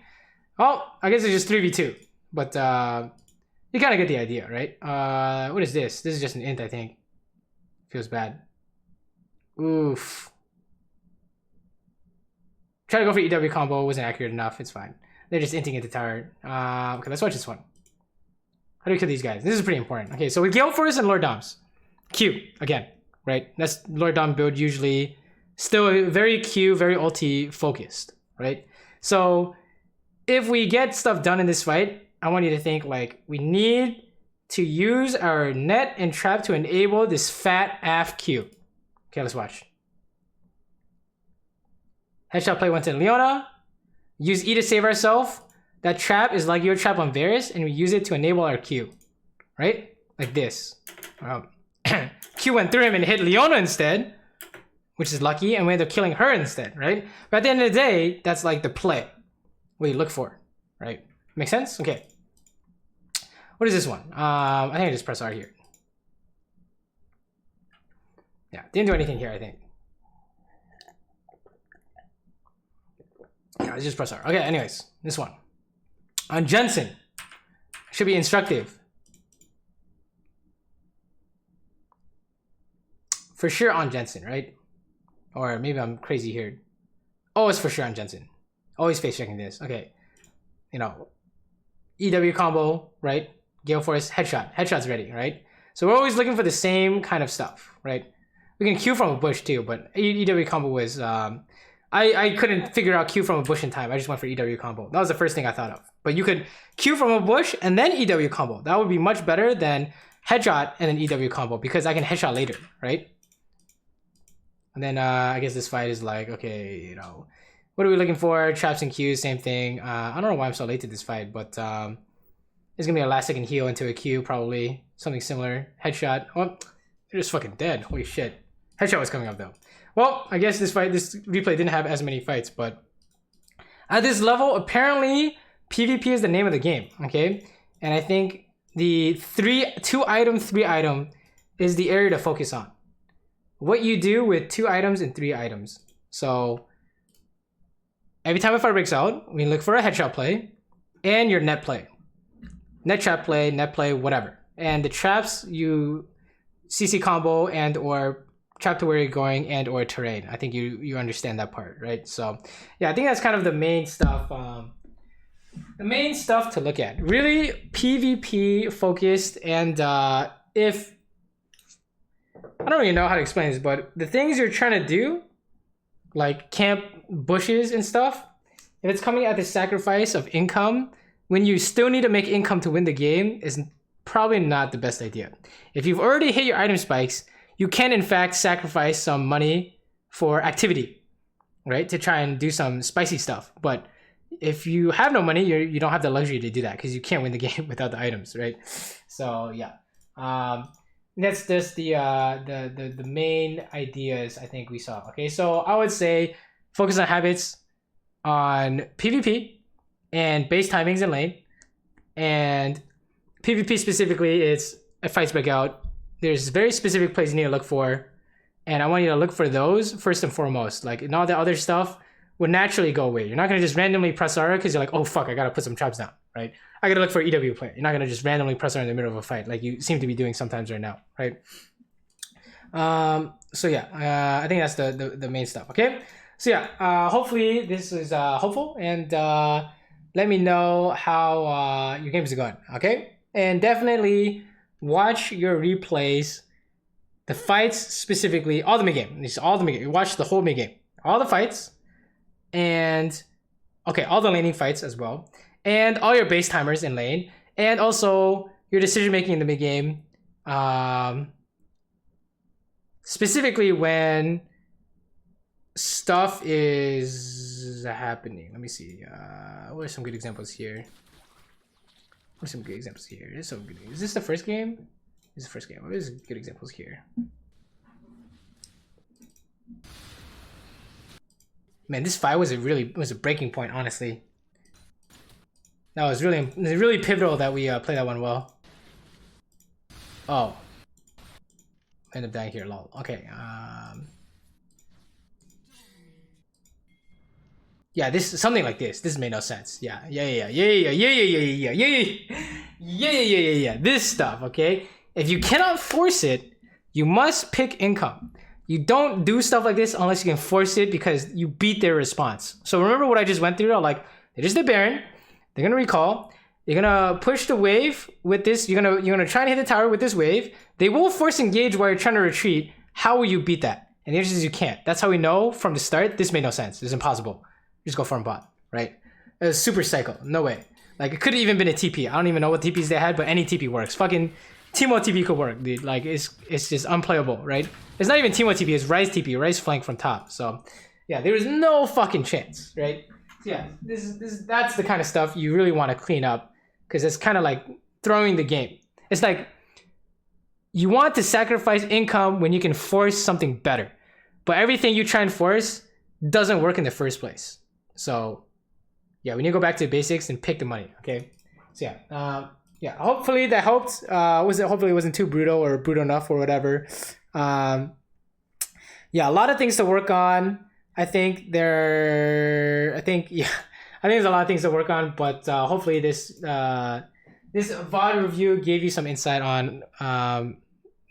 Oh, I guess it's just 3v2, but you kind of get the idea, right? What is this? This is just an int, I think. Feels bad. Oof. Try to go for EW combo, wasn't accurate enough. It's fine. They're just inting at the tower. Okay, let's watch this one. How do you kill these guys? This is pretty important. Okay, so with Gale Force and Lord Doms. Q, again, right? That's Lord Dom build usually. Still very Q, very ulti focused, right? So if we get stuff done in this fight, I want you to think like, we need to use our net and trap to enable this fat AF Q. Okay, let's watch. Headshot play once in Leona. Use E to save ourselves. That trap is like your trap on Varus, and we use it to enable our Q. Right? Like this. Q went through him and hit Leona instead, which is lucky, and we ended up killing her instead, right? But at the end of the day, that's like the play. What you look for, right? Make sense? Okay. What is this one? I think I just press R here. Yeah, didn't do anything here, I think. Yeah, let's just press R. Okay, anyways, this one. On Jensen. Should be instructive. For sure on Jensen, right? Or maybe I'm crazy here. Oh, it's for sure on Jensen. Always face checking this. Okay. You know, EW combo, right? Gale Force, headshot. Headshot's ready, right? So we're always looking for the same kind of stuff, right? We can Q from a bush too, but EW combo was... I couldn't figure out Q from a bush in time. I just went for EW combo. That was the first thing I thought of. But you could Q from a bush and then EW combo. That would be much better than headshot and then EW combo because I can headshot later, right? And then I guess this fight is like, okay, you know, what are we looking for? Traps and Qs, same thing. I don't know why I'm so late to this fight, but it's gonna be a last second heal into a Q, probably something similar. Headshot. Oh, they're just fucking dead. Holy shit. Headshot was coming up though. Well, I guess this replay didn't have as many fights, but at this level, apparently PvP is the name of the game, okay? And I think the 2 item, 3 item is the area to focus on. What you do with 2 items and 3 items. So every time a fight breaks out, we look for a headshot play and your net play. Net trap play, net play, whatever. And the traps, you CC combo and or trap to where you're going and or terrain. I think you understand that part, right? So yeah, I think that's kind of the main stuff. The main stuff to look at. Really PvP focused, and if I don't really know how to explain this, but the things you're trying to do, like camp bushes and stuff, if it's coming at the sacrifice of income, when you still need to make income to win the game, is probably not the best idea. If you've already hit your item spikes, you can in fact sacrifice some money for activity, right? To try and do some spicy stuff. But if you have no money, you don't have the luxury to do that because you can't win the game without the items, right? So yeah, that's just the main ideas I think we saw. Okay, so I would say focus on habits, on PvP, and base timings in lane, and PvP specifically, it's a fights break out. There's very specific plays you need to look for, and I want you to look for those first and foremost. Like, and all the other stuff would naturally go away. You're not gonna just randomly press R because you're like, oh fuck, I gotta put some traps down, right? I gotta look for EW play. You're not gonna just randomly press R in the middle of a fight like you seem to be doing sometimes right now, right? So yeah, I think that's the main stuff. Okay, so yeah, hopefully this is helpful, and let me know how your games are going. Okay, and definitely watch your replays, the fights specifically, all the mid game. All the mid game. You watch the whole mid game, all the fights, and okay, all the laning fights as well, and all your base timers in lane, and also your decision making in the mid game. Specifically when stuff is happening. Let me see. What are some good examples here? What are some good examples here? There's some good. Is this the first game? This is the first game. What is good examples here? Man, this fight was a breaking point. Honestly, that was really pivotal that we played that one well. Oh, end up dying here. Lol. Okay. Yeah, this is something like this. This made no sense. Yeah. This stuff, okay? If you cannot force it, you must pick income. You don't do stuff like this unless you can force it because you beat their response. So remember what I just went through? I'm like, they just did Baron. They're gonna recall. You're gonna push the wave with this. You're gonna try and hit the tower with this wave. They will force engage while you're trying to retreat. How will you beat that? And the answer is you can't. That's how we know from the start this made no sense. It's impossible. Just go farm bot, right? It was super cycle. No way. Like it could have even been a TP. I don't even know what TPs they had, but any TP works. Fucking Teemo TP could work, dude. Like it's just unplayable, right? It's not even Teemo TP. It's Ryze TP. Ryze flank from top. So yeah, there was no fucking chance, right? So yeah, that's the kind of stuff you really want to clean up because it's kind of like throwing the game. It's like you want to sacrifice income when you can force something better, but everything you try and force doesn't work in the first place. So yeah, we need to go back to the basics and pick the money. Okay, so yeah, hopefully that helped. Hopefully it wasn't too brutal or brutal enough or whatever. Yeah, a lot of things to work on. I think there's a lot of things to work on, but hopefully this VOD review gave you some insight on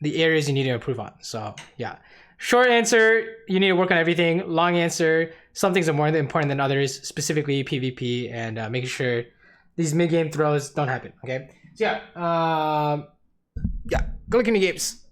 the areas you need to improve on. So yeah, short answer, you need to work on everything. Long answer, some things are more important than others, specifically PvP and making sure these mid-game throws don't happen. Okay, so yeah, go look in the games.